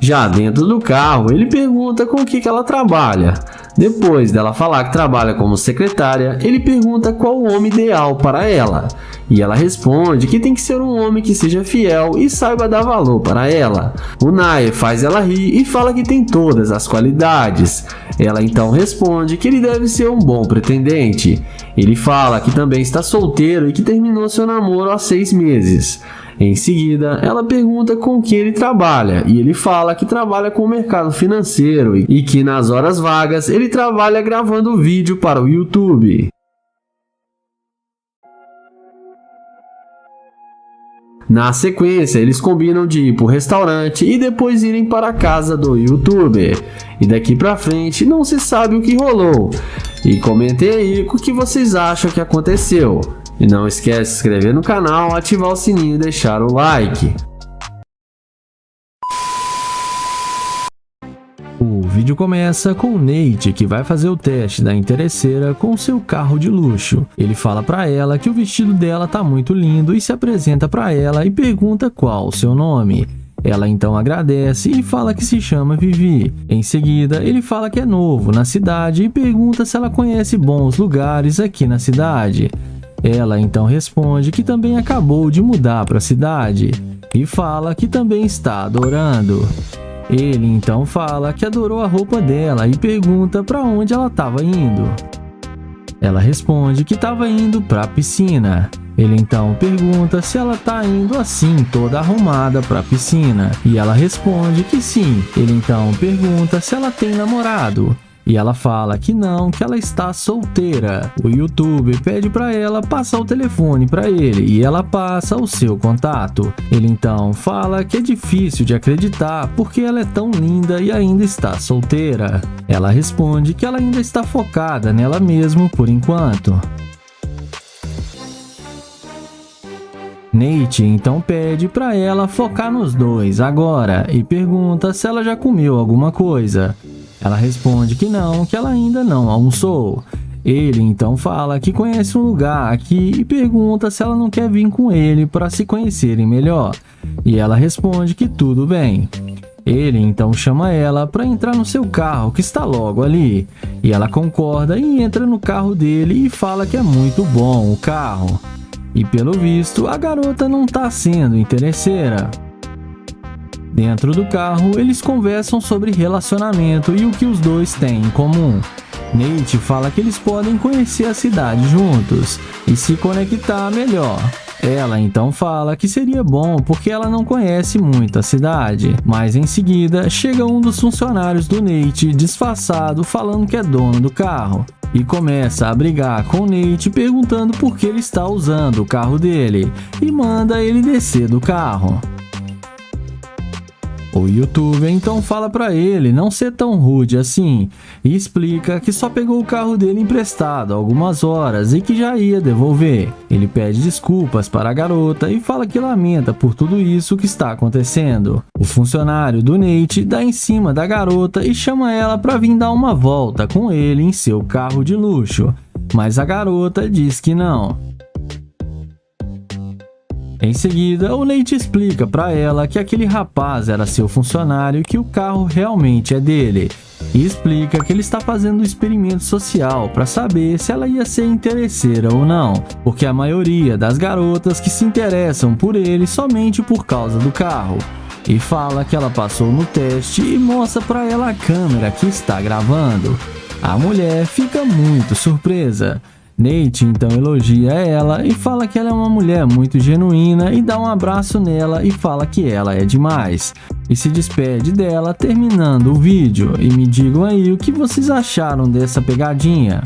Já dentro do carro, ele pergunta com o que ela trabalha. Depois dela falar que trabalha como secretária, ele pergunta qual o homem ideal para ela. E ela responde que tem que ser um homem que seja fiel e saiba dar valor para ela. O Nae faz ela rir e fala que tem todas as qualidades. Ela então responde que ele deve ser um bom pretendente. Ele fala que também está solteiro e que terminou seu namoro há 6 meses. Em seguida, ela pergunta com que ele trabalha e ele fala que trabalha com o mercado financeiro e que nas horas vagas ele trabalha gravando vídeo para o YouTube. Na sequência, eles combinam de ir para o restaurante e depois irem para a casa do YouTuber. E daqui pra frente não se sabe o que rolou. E comentem aí o que vocês acham que aconteceu. E não esquece de se inscrever no canal, ativar o sininho e deixar o like. vídeo começa com o Nate, que vai fazer o teste da interesseira com seu carro de luxo. Ele fala pra ela que o vestido dela tá muito lindo e se apresenta pra ela e pergunta qual o seu nome. Ela então agradece e fala que se chama Vivi. Em seguida, ele fala que é novo na cidade e pergunta se ela conhece bons lugares aqui na cidade. Ela então responde que também acabou de mudar para a cidade e fala que também está adorando. Ele então fala que adorou a roupa dela e pergunta para onde ela estava indo. Ela responde que estava indo para a piscina. Ele então pergunta se ela tá indo assim, toda arrumada para a piscina. E ela responde que sim. Ele então pergunta se ela tem namorado. E ela fala que não, que ela está solteira. O YouTuber pede para ela passar o telefone para ele e ela passa o seu contato. Ele então fala que é difícil de acreditar porque ela é tão linda e ainda está solteira. Ela responde que ela ainda está focada nela mesma por enquanto. Nate então pede para ela focar nos dois agora e pergunta se ela já comeu alguma coisa. Ela responde que não, que ela ainda não almoçou. Ele então fala que conhece um lugar aqui e pergunta se ela não quer vir com ele para se conhecerem melhor. E ela responde que tudo bem. Ele então chama ela para entrar no seu carro que está logo ali. E ela concorda e entra no carro dele e fala que é muito bom o carro. E pelo visto, a garota não está sendo interesseira. Dentro do carro, eles conversam sobre relacionamento e o que os dois têm em comum. Nate fala que eles podem conhecer a cidade juntos e se conectar melhor. Ela então fala que seria bom porque ela não conhece muito a cidade, mas em seguida chega um dos funcionários do Nate disfarçado falando que é dono do carro. E começa a brigar com o Nate perguntando por que ele está usando o carro dele e manda ele descer do carro. O YouTuber então fala pra ele não ser tão rude assim e explica que só pegou o carro dele emprestado há algumas horas e que já ia devolver. Ele pede desculpas para a garota e fala que lamenta por tudo isso que está acontecendo. O funcionário do Nate dá em cima da garota e chama ela para vir dar uma volta com ele em seu carro de luxo, mas a garota diz que não. Em seguida, o Nate explica para ela que aquele rapaz era seu funcionário e que o carro realmente é dele. E explica que ele está fazendo um experimento social para saber se ela ia ser interesseira ou não, porque a maioria das garotas que se interessam por ele somente por causa do carro. E fala que ela passou no teste e mostra para ela a câmera que está gravando. A mulher fica muito surpresa. Nate então elogia ela e fala que ela é uma mulher muito genuína e dá um abraço nela e fala que ela é demais. E se despede dela terminando o vídeo. E me digam aí o que vocês acharam dessa pegadinha.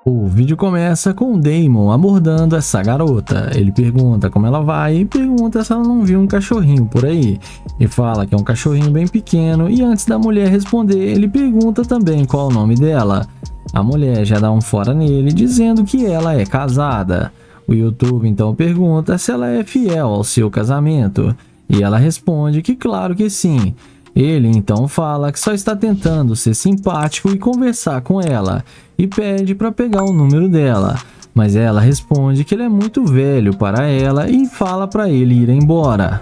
O vídeo começa com o Damon abordando essa garota. Ele pergunta como ela vai e pergunta se ela não viu um cachorrinho por aí. E fala que é um cachorrinho bem pequeno e antes da mulher responder, ele pergunta também qual o nome dela. A mulher já dá um fora nele dizendo que ela é casada. O YouTube então pergunta se ela é fiel ao seu casamento. E ela responde que claro que sim. Ele então fala que só está tentando ser simpático e conversar com ela e pede para pegar o número dela, mas ela responde que ele é muito velho para ela e fala para ele ir embora.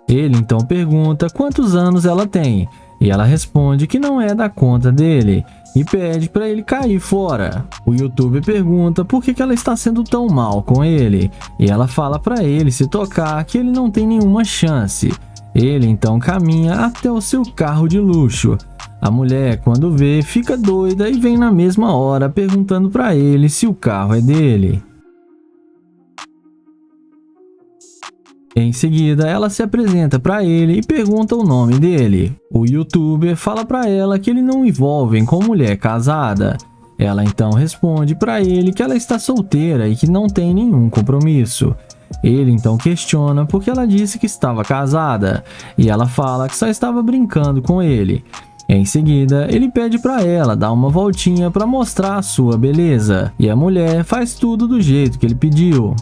Ele então pergunta quantos anos ela tem e ela responde que não é da conta dele e pede para ele cair fora. O YouTuber pergunta por que ela está sendo tão mal com ele e ela fala para ele se tocar que ele não tem nenhuma chance. Ele então caminha até o seu carro de luxo. A mulher, quando vê, fica doida e vem na mesma hora perguntando para ele se o carro é dele. Em seguida, ela se apresenta para ele e pergunta o nome dele. O YouTuber fala para ela que ele não envolve com mulher casada. Ela então responde para ele que ela está solteira e que não tem nenhum compromisso. Ele então questiona porque ela disse que estava casada e ela fala que só estava brincando com ele. Em seguida, ele pede para ela dar uma voltinha para mostrar a sua beleza e a mulher faz tudo do jeito que ele pediu.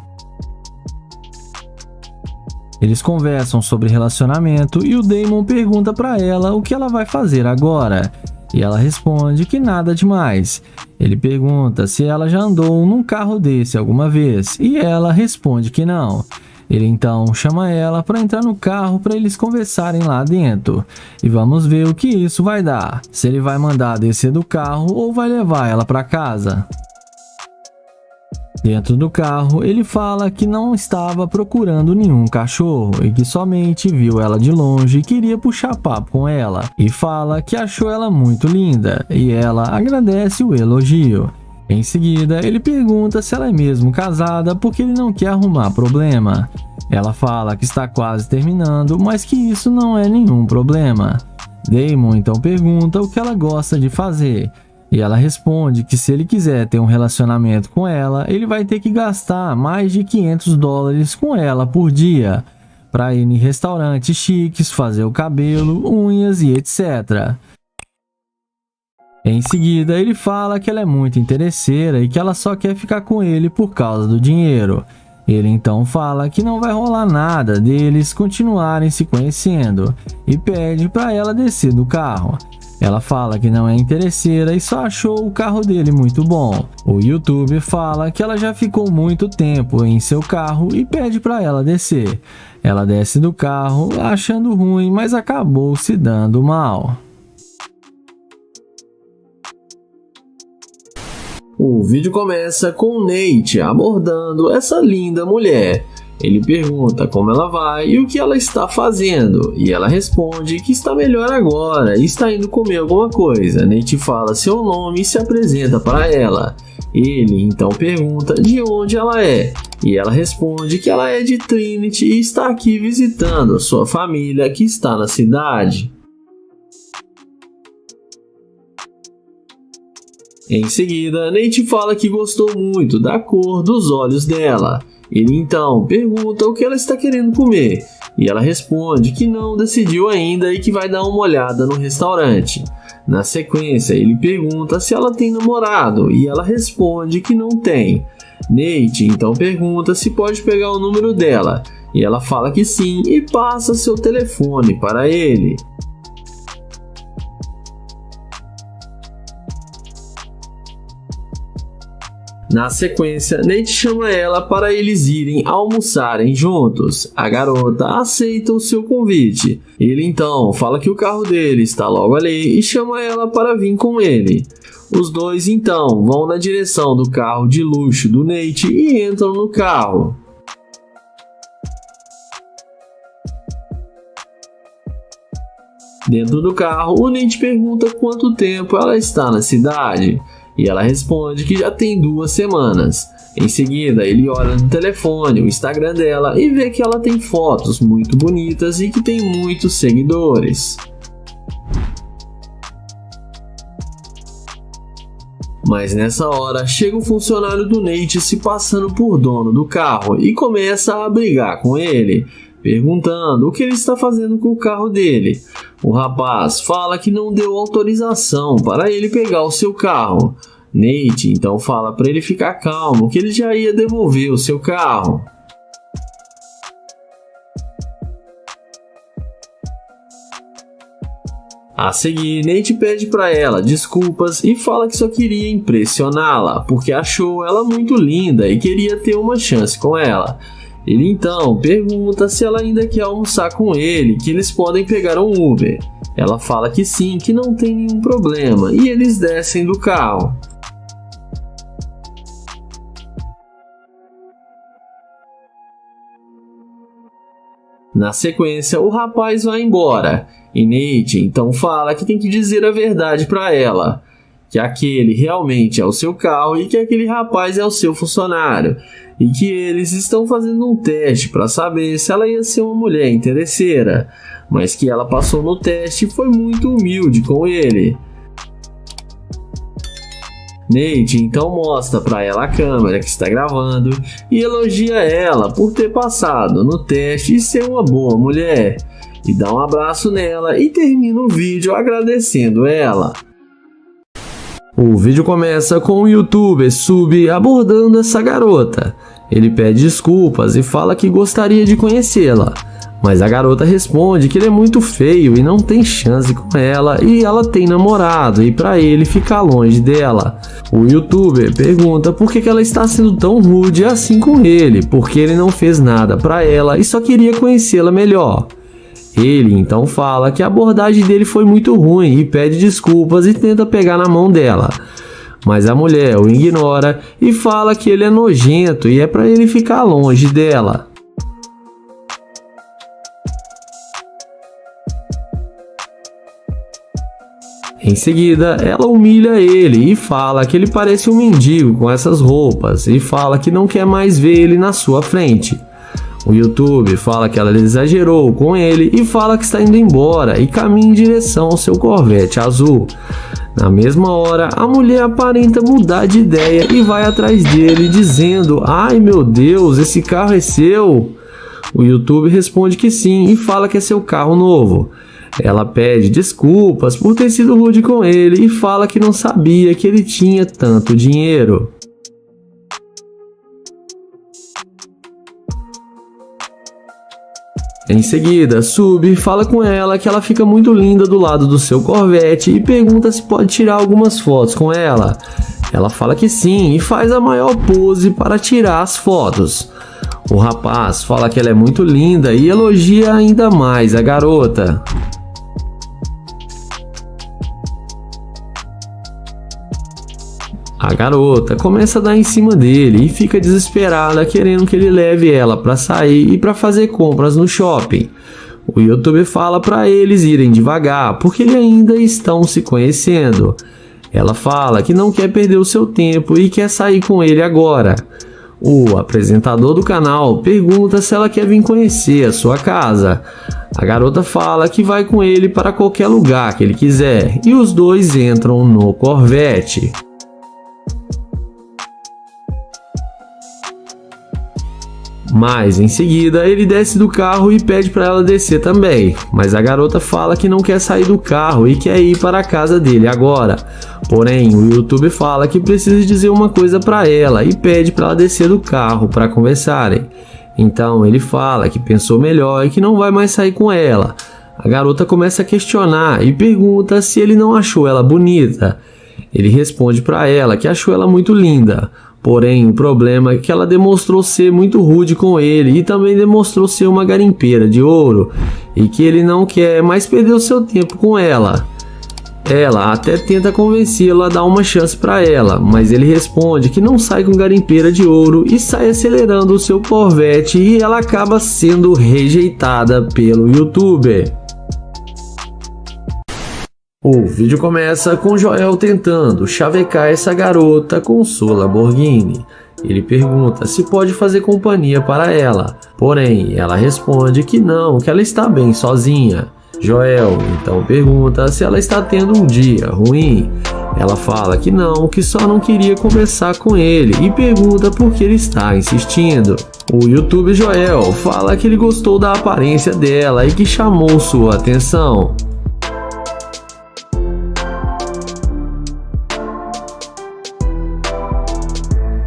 Eles conversam sobre relacionamento e o Damon pergunta para ela o que ela vai fazer agora. E ela responde que nada demais. Ele pergunta se ela já andou num carro desse alguma vez e ela responde que não. Ele então chama ela para entrar no carro para eles conversarem lá dentro. E vamos ver o que isso vai dar. Se ele vai mandar descer do carro ou vai levar ela para casa. Dentro do carro, ele fala que não estava procurando nenhum cachorro e que somente viu ela de longe e queria puxar papo com ela. E fala que achou ela muito linda e ela agradece o elogio. Em seguida, ele pergunta se ela é mesmo casada porque ele não quer arrumar problema. Ela fala que está quase terminando, mas que isso não é nenhum problema. Damon então pergunta o que ela gosta de fazer. E ela responde que se ele quiser ter um relacionamento com ela, ele vai ter que gastar mais de $500 com ela por dia, para ir em restaurantes chiques, fazer o cabelo, unhas e etc. Em seguida, ele fala que ela é muito interesseira e que ela só quer ficar com ele por causa do dinheiro. Ele então fala que não vai rolar nada deles continuarem se conhecendo e pede para ela descer do carro. Ela fala que não é interesseira e só achou o carro dele muito bom. O YouTuber fala que ela já ficou muito tempo em seu carro e pede para ela descer. Ela desce do carro achando ruim, mas acabou se dando mal. O vídeo começa com o Nate abordando essa linda mulher. Ele pergunta como ela vai e o que ela está fazendo, e ela responde que está melhor agora e está indo comer alguma coisa. Nate fala seu nome e se apresenta para ela. Ele então pergunta de onde ela é, e ela responde que ela é de Trinity e está aqui visitando sua família que está na cidade. Em seguida, Nate fala que gostou muito da cor dos olhos dela. Ele então pergunta o que ela está querendo comer, e ela responde que não decidiu ainda e que vai dar uma olhada no restaurante. Na sequência, ele pergunta se ela tem namorado, e ela responde que não tem. Nate então pergunta se pode pegar o número dela, e ela fala que sim e passa seu telefone para ele. Na sequência, Nate chama ela para eles irem almoçarem juntos. A garota aceita o seu convite. Ele então fala que o carro dele está logo ali e chama ela para vir com ele. Os dois então vão na direção do carro de luxo do Nate e entram no carro. Dentro do carro, o Nate pergunta quanto tempo ela está na cidade. E ela responde que já tem 2 semanas. Em seguida, ele olha no telefone o Instagram dela e vê que ela tem fotos muito bonitas e que tem muitos seguidores. Mas nessa hora, chega um funcionário do Nate se passando por dono do carro e começa a brigar com ele, perguntando o que ele está fazendo com o carro dele. O rapaz fala que não deu autorização para ele pegar o seu carro. Nate então fala para ele ficar calmo, que ele já ia devolver o seu carro. A seguir, Nate pede para ela desculpas e fala que só queria impressioná-la, porque achou ela muito linda e queria ter uma chance com ela. Ele então pergunta se ela ainda quer almoçar com ele, que eles podem pegar um Uber. Ela fala que sim, que não tem nenhum problema, e eles descem do carro. Na sequência, o rapaz vai embora, e Nate então fala que tem que dizer a verdade para ela, que aquele realmente é o seu carro e que aquele rapaz é o seu funcionário, e que eles estão fazendo um teste para saber se ela ia ser uma mulher interesseira, mas que ela passou no teste e foi muito humilde com ele. Nate então mostra para ela a câmera que está gravando e elogia ela por ter passado no teste e ser uma boa mulher, e dá um abraço nela e termina o vídeo agradecendo ela. O vídeo começa com o YouTuber Sub abordando essa garota. Ele pede desculpas e fala que gostaria de conhecê-la. Mas a garota responde que ele é muito feio e não tem chance com ela, e ela tem namorado e para ele ficar longe dela. O youtuber pergunta por que ela está sendo tão rude assim com ele, porque ele não fez nada para ela e só queria conhecê-la melhor. Ele então fala que a abordagem dele foi muito ruim e pede desculpas e tenta pegar na mão dela. Mas a mulher o ignora e fala que ele é nojento e é para ele ficar longe dela. Em seguida, ela humilha ele e fala que ele parece um mendigo com essas roupas e fala que não quer mais ver ele na sua frente. O YouTube fala que ela exagerou com ele e fala que está indo embora e caminha em direção ao seu Corvette azul. Na mesma hora, a mulher aparenta mudar de ideia e vai atrás dele dizendo: "Ai meu Deus, esse carro é seu?" O YouTube responde que sim e fala que é seu carro novo. Ela pede desculpas por ter sido rude com ele e fala que não sabia que ele tinha tanto dinheiro. Em seguida, Sub fala com ela que ela fica muito linda do lado do seu Corvette e pergunta se pode tirar algumas fotos com ela. Ela fala que sim e faz a maior pose para tirar as fotos. O rapaz fala que ela é muito linda e elogia ainda mais a garota. A garota começa a dar em cima dele e fica desesperada, querendo que ele leve ela para sair e para fazer compras no shopping. O youtuber fala para eles irem devagar, porque eles ainda estão se conhecendo. Ela fala que não quer perder o seu tempo e quer sair com ele agora. O apresentador do canal pergunta se ela quer vir conhecer a sua casa. A garota fala que vai com ele para qualquer lugar que ele quiser e os dois entram no Corvette. Mas em seguida ele desce do carro e pede para ela descer também, mas a garota fala que não quer sair do carro e quer ir para a casa dele agora. Porém, o YouTube fala que precisa dizer uma coisa para ela e pede para ela descer do carro para conversarem. Então ele fala que pensou melhor e que não vai mais sair com ela. A garota começa a questionar e pergunta se ele não achou ela bonita. Ele responde para ela que achou ela muito linda. Porém, o problema é que ela demonstrou ser muito rude com ele e também demonstrou ser uma garimpeira de ouro e que ele não quer mais perder o seu tempo com ela. Ela até tenta convencê-lo a dar uma chance para ela, mas ele responde que não sai com garimpeira de ouro e sai acelerando o seu Corvette e ela acaba sendo rejeitada pelo youtuber. O vídeo começa com Joel tentando chavecar essa garota com sua Lamborghini. Ele pergunta se pode fazer companhia para ela, porém ela responde que não, que ela está bem sozinha. Joel então pergunta se ela está tendo um dia ruim. Ela fala que não, que só não queria conversar com ele e pergunta por que ele está insistindo. O youtuber Joel fala que ele gostou da aparência dela e que chamou sua atenção.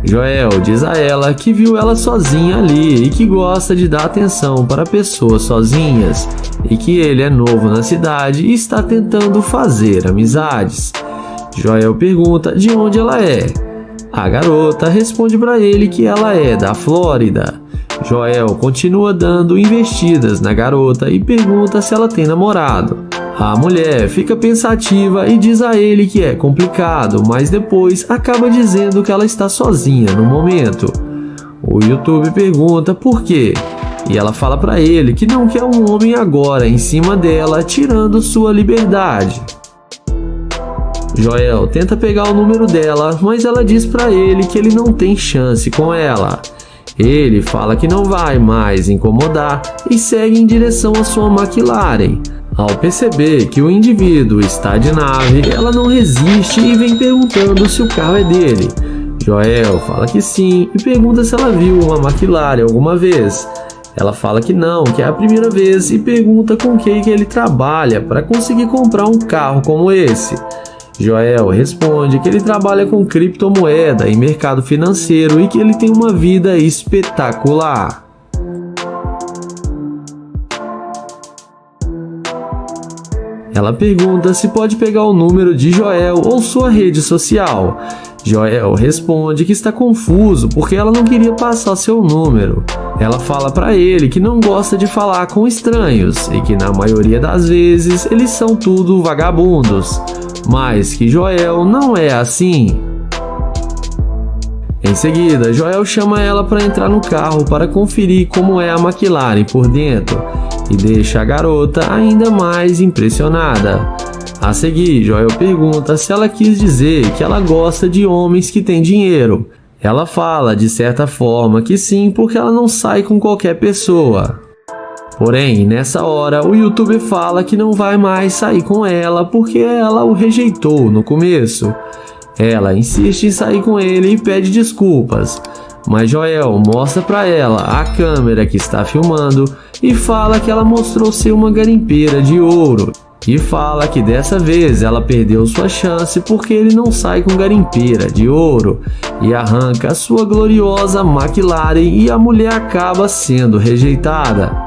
Joel diz a ela que viu ela sozinha ali e que gosta de dar atenção para pessoas sozinhas e que ele é novo na cidade e está tentando fazer amizades. Joel pergunta de onde ela é. A garota responde para ele que ela é da Flórida. Joel continua dando investidas na garota e pergunta se ela tem namorado. A mulher fica pensativa e diz a ele que é complicado, mas depois acaba dizendo que ela está sozinha no momento. O YouTube pergunta por quê, e ela fala para ele que não quer um homem agora em cima dela, tirando sua liberdade. Joel tenta pegar o número dela, mas ela diz para ele que ele não tem chance com ela. Ele fala que não vai mais incomodar e segue em direção à sua McLaren. Ao perceber que o indivíduo está de nave, ela não resiste e vem perguntando se o carro é dele. Joel fala que sim e pergunta se ela viu uma McLaren alguma vez. Ela fala que não, que é a primeira vez e pergunta com quem que ele trabalha para conseguir comprar um carro como esse. Joel responde que ele trabalha com criptomoeda e mercado financeiro e que ele tem uma vida espetacular. Ela pergunta se pode pegar o número de Joel ou sua rede social. Joel responde que está confuso porque ela não queria passar seu número. Ela fala para ele que não gosta de falar com estranhos e que na maioria das vezes eles são tudo vagabundos, mas que Joel não é assim. Em seguida, Joel chama ela para entrar no carro para conferir como é a McLaren por dentro e deixa a garota ainda mais impressionada. A seguir, Joel pergunta se ela quis dizer que ela gosta de homens que têm dinheiro. Ela fala, de certa forma, que sim, porque ela não sai com qualquer pessoa. Porém, nessa hora, o youtuber fala que não vai mais sair com ela porque ela o rejeitou no começo. Ela insiste em sair com ele e pede desculpas, mas Joel mostra para ela a câmera que está filmando e fala que ela mostrou ser uma garimpeira de ouro. E fala que dessa vez ela perdeu sua chance porque ele não sai com garimpeira de ouro e arranca a sua gloriosa McLaren e a mulher acaba sendo rejeitada.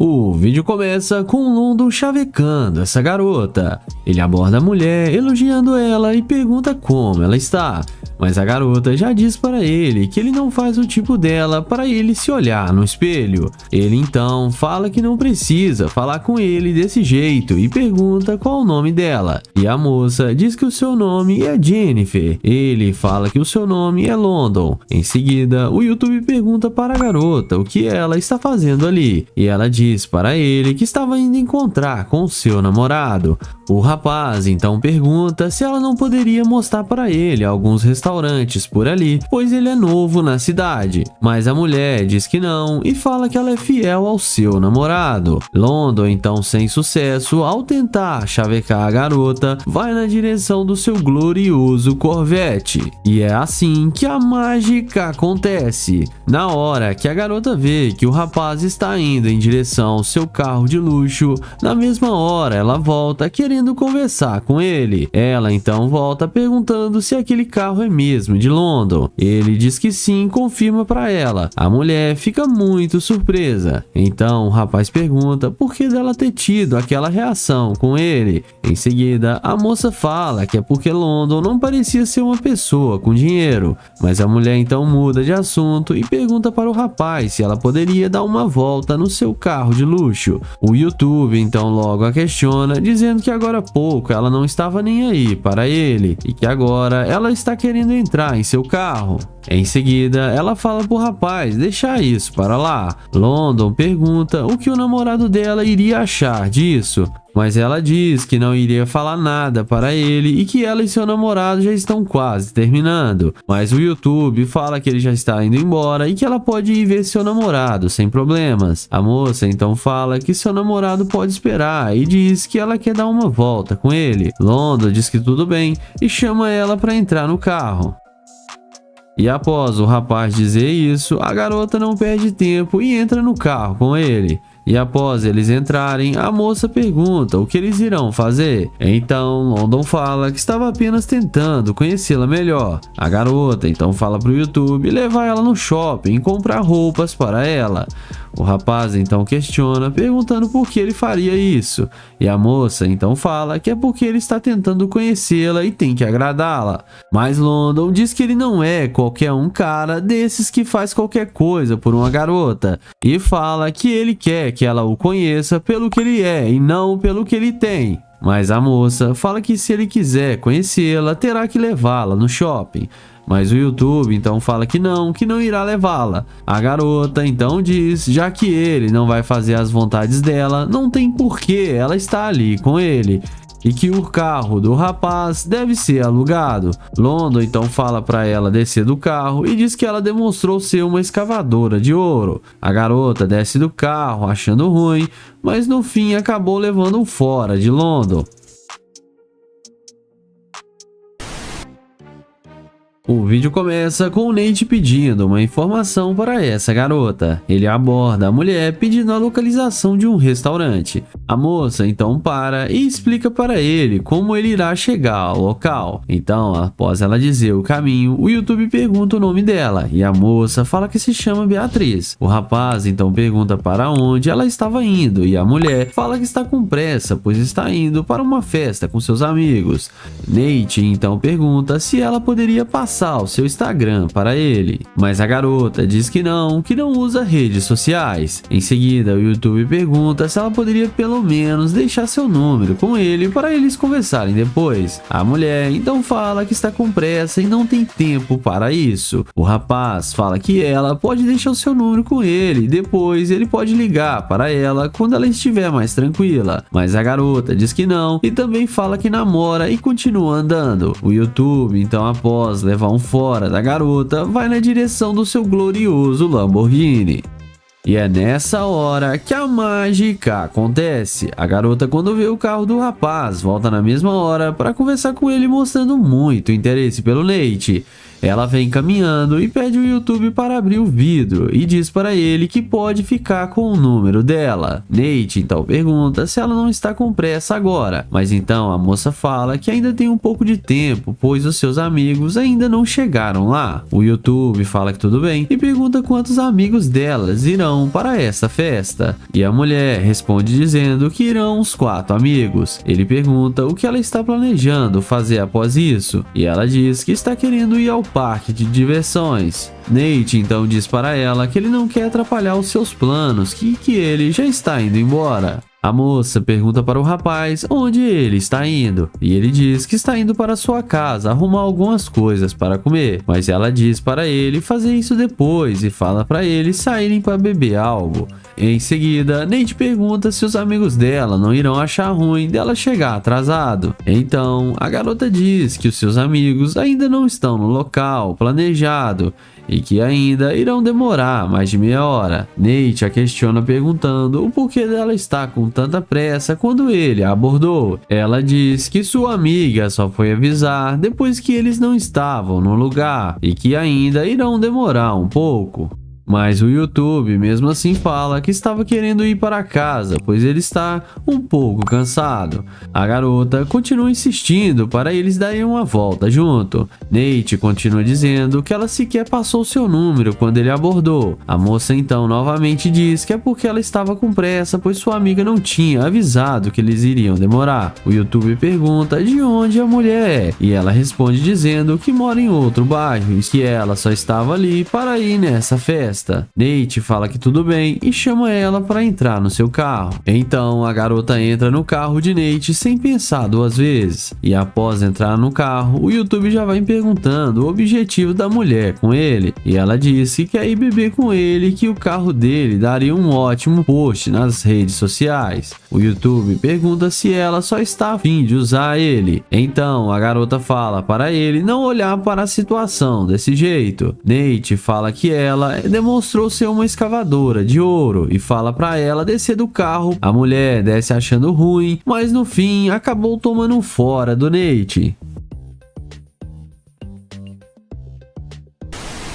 O vídeo começa com London chavecando essa garota. Ele aborda a mulher, elogiando ela e pergunta como ela está. Mas a garota já diz para ele que ele não faz o tipo dela para ele se olhar no espelho. Ele então fala que não precisa falar com ele desse jeito e pergunta qual o nome dela. E a moça diz que o seu nome é Jennifer. Ele fala que o seu nome é London. Em seguida, o YouTube pergunta para a garota o que ela está fazendo ali. E ela diz para ele que estava indo encontrar com o seu namorado. O rapaz então pergunta se ela não poderia mostrar para ele alguns restaurantes por ali, pois ele é novo na cidade. Mas a mulher diz que não e fala que ela é fiel ao seu namorado. London então, sem sucesso, ao tentar chavecar a garota, vai na direção do seu glorioso Corvette. E é assim que a mágica acontece. Na hora que a garota vê que o rapaz está indo em direção ao seu carro de luxo, na mesma hora ela volta querendo conversar com ele. Ela então volta perguntando se aquele carro é mesmo de London. Ele diz que sim e confirma para ela. A mulher fica muito surpresa. Então o rapaz pergunta por que dela ter tido aquela reação com ele. Em seguida, a moça fala que é porque London não parecia ser uma pessoa com dinheiro. Mas a mulher então muda de assunto e pergunta para o rapaz se ela poderia dar uma volta no seu carro de luxo. O YouTube então logo a questiona, dizendo que agora há pouco ela não estava nem aí para ele e que agora ela está querendo entrar em seu carro. Em seguida, ela fala pro rapaz deixar isso para lá. London pergunta o que o namorado dela iria achar disso, mas ela diz que não iria falar nada para ele e que ela e seu namorado já estão quase terminando. Mas o YouTube fala que ele já está indo embora e que ela pode ir ver seu namorado sem problemas. A moça então fala que seu namorado pode esperar e diz que ela quer dar uma volta com ele. London diz que tudo bem e chama ela para entrar no carro. E após o rapaz dizer isso, a garota não perde tempo e entra no carro com ele. E após eles entrarem, a moça pergunta o que eles irão fazer. Então London fala que estava apenas tentando conhecê-la melhor. A garota então fala para o YouTube levar ela no shopping e comprar roupas para ela. O rapaz então questiona, perguntando por que ele faria isso. E a moça então fala que é porque ele está tentando conhecê-la e tem que agradá-la. Mas London diz que ele não é qualquer um cara desses que faz qualquer coisa por uma garota. E fala que ele quer que ela o conheça pelo que ele é e não pelo que ele tem. Mas a moça fala que se ele quiser conhecê-la, terá que levá-la no shopping. Mas o YouTube então fala que não irá levá-la. A garota então diz, já que ele não vai fazer as vontades dela, não tem porquê ela estar ali com ele. E que o carro do rapaz deve ser alugado. London então fala para ela descer do carro e diz que ela demonstrou ser uma escavadora de ouro. A garota desce do carro achando ruim, mas no fim acabou levando fora de London. O vídeo começa com o Nate pedindo uma informação para essa garota. Ele aborda a mulher pedindo a localização de um restaurante. A moça então para e explica para ele como ele irá chegar ao local. Então, após ela dizer o caminho, o YouTube pergunta o nome dela e a moça fala que se chama Beatriz. O rapaz então pergunta para onde ela estava indo e a mulher fala que está com pressa, pois está indo para uma festa com seus amigos. Nate então pergunta se ela poderia passar o seu Instagram para ele, mas a garota diz que não usa redes sociais. Em seguida, o YouTube pergunta se ela poderia pelo menos deixar seu número com ele para eles conversarem depois. A mulher então fala que está com pressa e não tem tempo para isso. O rapaz fala que ela pode deixar o seu número com ele, depois ele pode ligar para ela quando ela estiver mais tranquila, mas a garota diz que não e também fala que namora e continua andando. O YouTube então, após levar um fora da garota, vai na direção do seu glorioso Lamborghini. E é nessa hora que a mágica acontece. A garota, quando vê o carro do rapaz, volta na mesma hora para conversar com ele, mostrando muito interesse pelo Nate. Ela vem caminhando e pede o YouTube para abrir o vidro e diz para ele que pode ficar com o número dela. Nate então pergunta se ela não está com pressa agora, mas então a moça fala que ainda tem um pouco de tempo, pois os seus amigos ainda não chegaram lá. O YouTube fala que tudo bem e pergunta quantos amigos delas irão para essa festa. E a mulher responde dizendo que irão uns 4 amigos. Ele pergunta o que ela está planejando fazer após isso e ela diz que está querendo ir ao parque de diversões. Nate então diz para ela que ele não quer atrapalhar os seus planos, que ele já está indo embora. A moça pergunta para o rapaz onde ele está indo, e ele diz que está indo para sua casa arrumar algumas coisas para comer, mas ela diz para ele fazer isso depois e fala para ele saírem para beber algo. Em seguida, Nate pergunta se os amigos dela não irão achar ruim dela chegar atrasado. Então, a garota diz que os seus amigos ainda não estão no local planejado e que ainda irão demorar mais de meia hora. Nate a questiona perguntando o porquê dela estar com tanta pressa quando ele a abordou. Ela diz que sua amiga só foi avisar depois que eles não estavam no lugar e que ainda irão demorar um pouco. Mas o YouTube mesmo assim fala que estava querendo ir para casa, pois ele está um pouco cansado. A garota continua insistindo para eles darem uma volta junto. Nate continua dizendo que ela sequer passou seu número quando ele abordou. A moça então novamente diz que é porque ela estava com pressa, pois sua amiga não tinha avisado que eles iriam demorar. O YouTube pergunta de onde a mulher é, e ela responde dizendo que mora em outro bairro e que ela só estava ali para ir nessa festa. Nate fala que tudo bem e chama ela para entrar no seu carro. Então a garota entra no carro de Nate sem pensar 2 vezes. E após entrar no carro, o YouTube já vai perguntando o objetivo da mulher com ele. E ela disse que quer ir beber com ele e que o carro dele daria um ótimo post nas redes sociais. O YouTube pergunta se ela só está a fim de usar ele. Então a garota fala para ele não olhar para a situação desse jeito. Nate fala que ela demonstrou ser uma escavadora de ouro e fala para ela descer do carro. A mulher desce achando ruim, mas no fim acabou tomando um fora do Nate.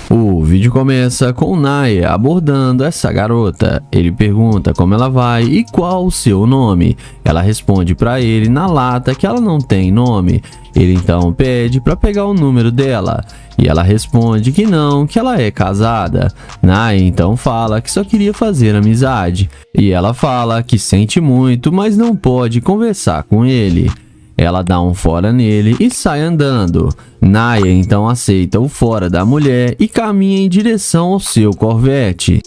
O vídeo começa com Naya abordando essa garota. Ele pergunta como ela vai e qual o seu nome. Ela responde para ele na lata que ela não tem nome. Ele então pede para pegar o número dela e ela responde que não, que ela é casada. Naya então fala que só queria fazer amizade e ela fala que sente muito, mas não pode conversar com ele. Ela dá um fora nele e sai andando. Naya então aceita o fora da mulher e caminha em direção ao seu Corvette.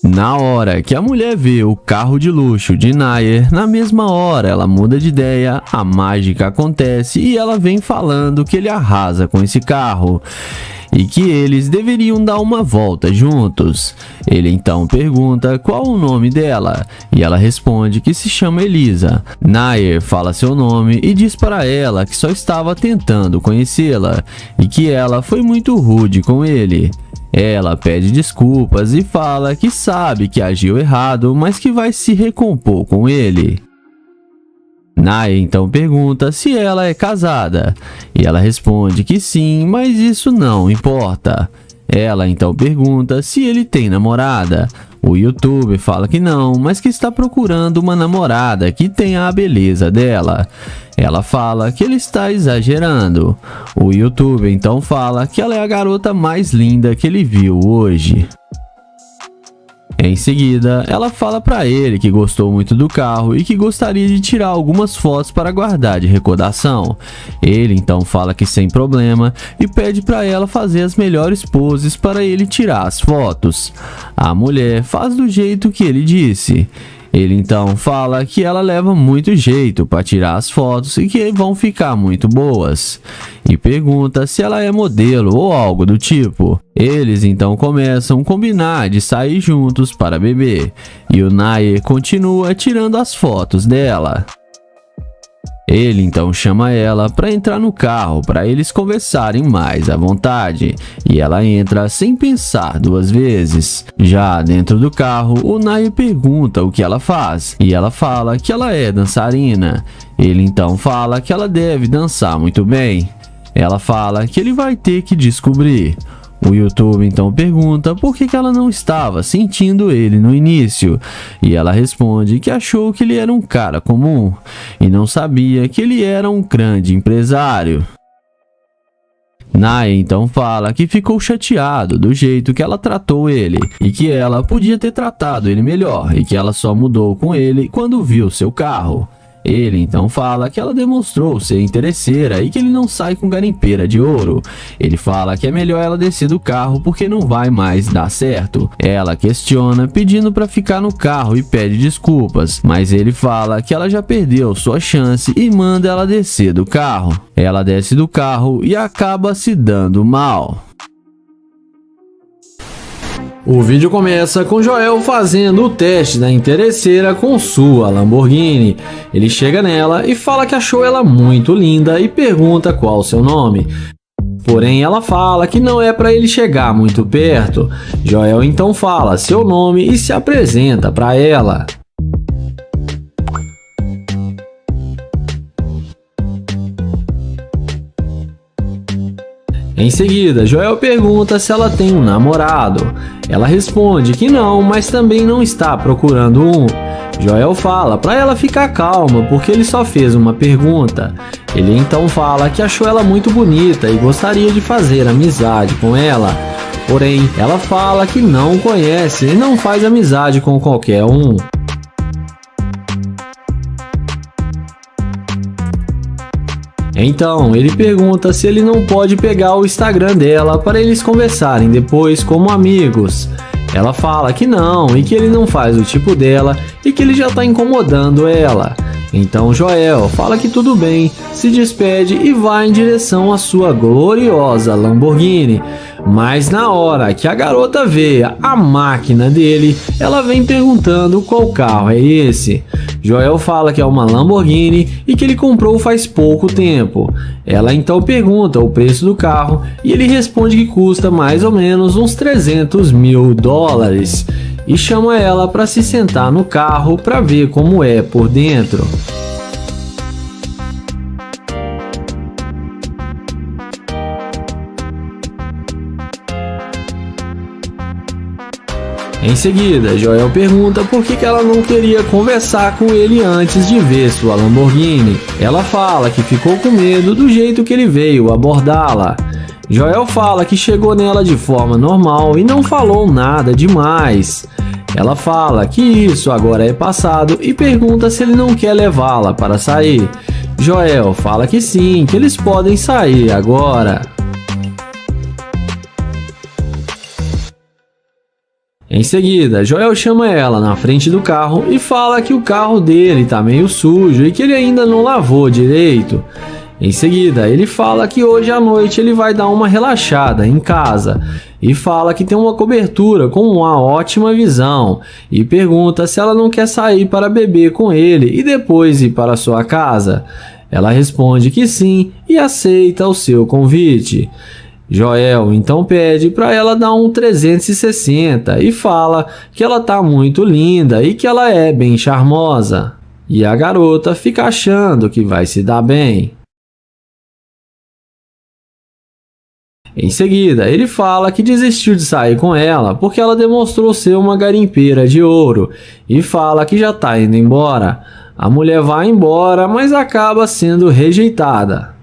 Na hora que a mulher vê o carro de luxo de Naya, na mesma hora ela muda de ideia, a mágica acontece e ela vem falando que ele arrasa com esse carro e que eles deveriam dar uma volta juntos. Ele então pergunta qual o nome dela e ela responde que se chama Elisa. Naya fala seu nome e diz para ela que só estava tentando conhecê-la e que ela foi muito rude com ele. Ela pede desculpas e fala que sabe que agiu errado, mas que vai se recompor com ele. Naya então pergunta se ela é casada, e ela responde que sim, mas isso não importa. Ela então pergunta se ele tem namorada. O youtuber fala que não, mas que está procurando uma namorada que tenha a beleza dela. Ela fala que ele está exagerando. O youtuber então fala que ela é a garota mais linda que ele viu hoje. Em seguida, ela fala para ele que gostou muito do carro e que gostaria de tirar algumas fotos para guardar de recordação. Ele então fala que sem problema e pede para ela fazer as melhores poses para ele tirar as fotos. A mulher faz do jeito que ele disse. Ele então fala que ela leva muito jeito para tirar as fotos e que vão ficar muito boas. E pergunta se ela é modelo ou algo do tipo. Eles então começam a combinar de sair juntos para beber. E o Naya continua tirando as fotos dela. Ele então chama ela para entrar no carro para eles conversarem mais à vontade, e ela entra sem pensar duas vezes. Já dentro do carro, o Naya pergunta o que ela faz, e ela fala que ela é dançarina. Ele então fala que ela deve dançar muito bem. Ela fala que ele vai ter que descobrir. O YouTube então pergunta por que ela não estava sentindo ele no início, e ela responde que achou que ele era um cara comum e não sabia que ele era um grande empresário. Naya então fala que ficou chateado do jeito que ela tratou ele e que ela podia ter tratado ele melhor e que ela só mudou com ele quando viu seu carro. Ele então fala que ela demonstrou ser interesseira e que ele não sai com garimpeira de ouro. Ele fala que é melhor ela descer do carro porque não vai mais dar certo. Ela questiona pedindo para ficar no carro e pede desculpas, mas ele fala que ela já perdeu sua chance e manda ela descer do carro. Ela desce do carro e acaba se dando mal. O vídeo começa com Joel fazendo o teste da interesseira com sua Lamborghini. Ele chega nela e fala que achou ela muito linda e pergunta qual o seu nome. Porém, ela fala que não é para ele chegar muito perto. Joel então fala seu nome e se apresenta para ela. Em seguida, Joel pergunta se ela tem um namorado. Ela responde que não, mas também não está procurando um. Joel fala para ela ficar calma porque ele só fez uma pergunta. Ele então fala que achou ela muito bonita e gostaria de fazer amizade com ela. Porém, ela fala que não conhece e não faz amizade com qualquer um. Então, ele pergunta se ele não pode pegar o Instagram dela para eles conversarem depois como amigos. Ela fala que não e que ele não faz o tipo dela e que ele já está incomodando ela. Então Joel fala que tudo bem, se despede e vai em direção à sua gloriosa Lamborghini. Mas na hora que a garota vê a máquina dele, ela vem perguntando qual carro é esse. Joel fala que é uma Lamborghini e que ele comprou faz pouco tempo. Ela então pergunta o preço do carro e ele responde que custa mais ou menos uns 300 mil dólares. E chama ela para se sentar no carro para ver como é por dentro. Em seguida, Joel pergunta por que ela não queria conversar com ele antes de ver sua Lamborghini. Ela fala que ficou com medo do jeito que ele veio abordá-la. Joel fala que chegou nela de forma normal e não falou nada demais. Ela fala que isso agora é passado e pergunta se ele não quer levá-la para sair. Joel fala que sim, que eles podem sair agora. Em seguida, Joel chama ela na frente do carro e fala que o carro dele tá meio sujo e que ele ainda não lavou direito. Em seguida, ele fala que hoje à noite ele vai dar uma relaxada em casa e fala que tem uma cobertura com uma ótima visão e pergunta se ela não quer sair para beber com ele e depois ir para sua casa. Ela responde que sim e aceita o seu convite. Joel então pede para ela dar um 360 e fala que ela tá muito linda e que ela é bem charmosa. e a garota fica achando que vai se dar bem. Em seguida, ele fala que desistiu de sair com ela porque ela demonstrou ser uma garimpeira de ouro e fala que já está indo embora. A mulher vai embora, mas acaba sendo rejeitada.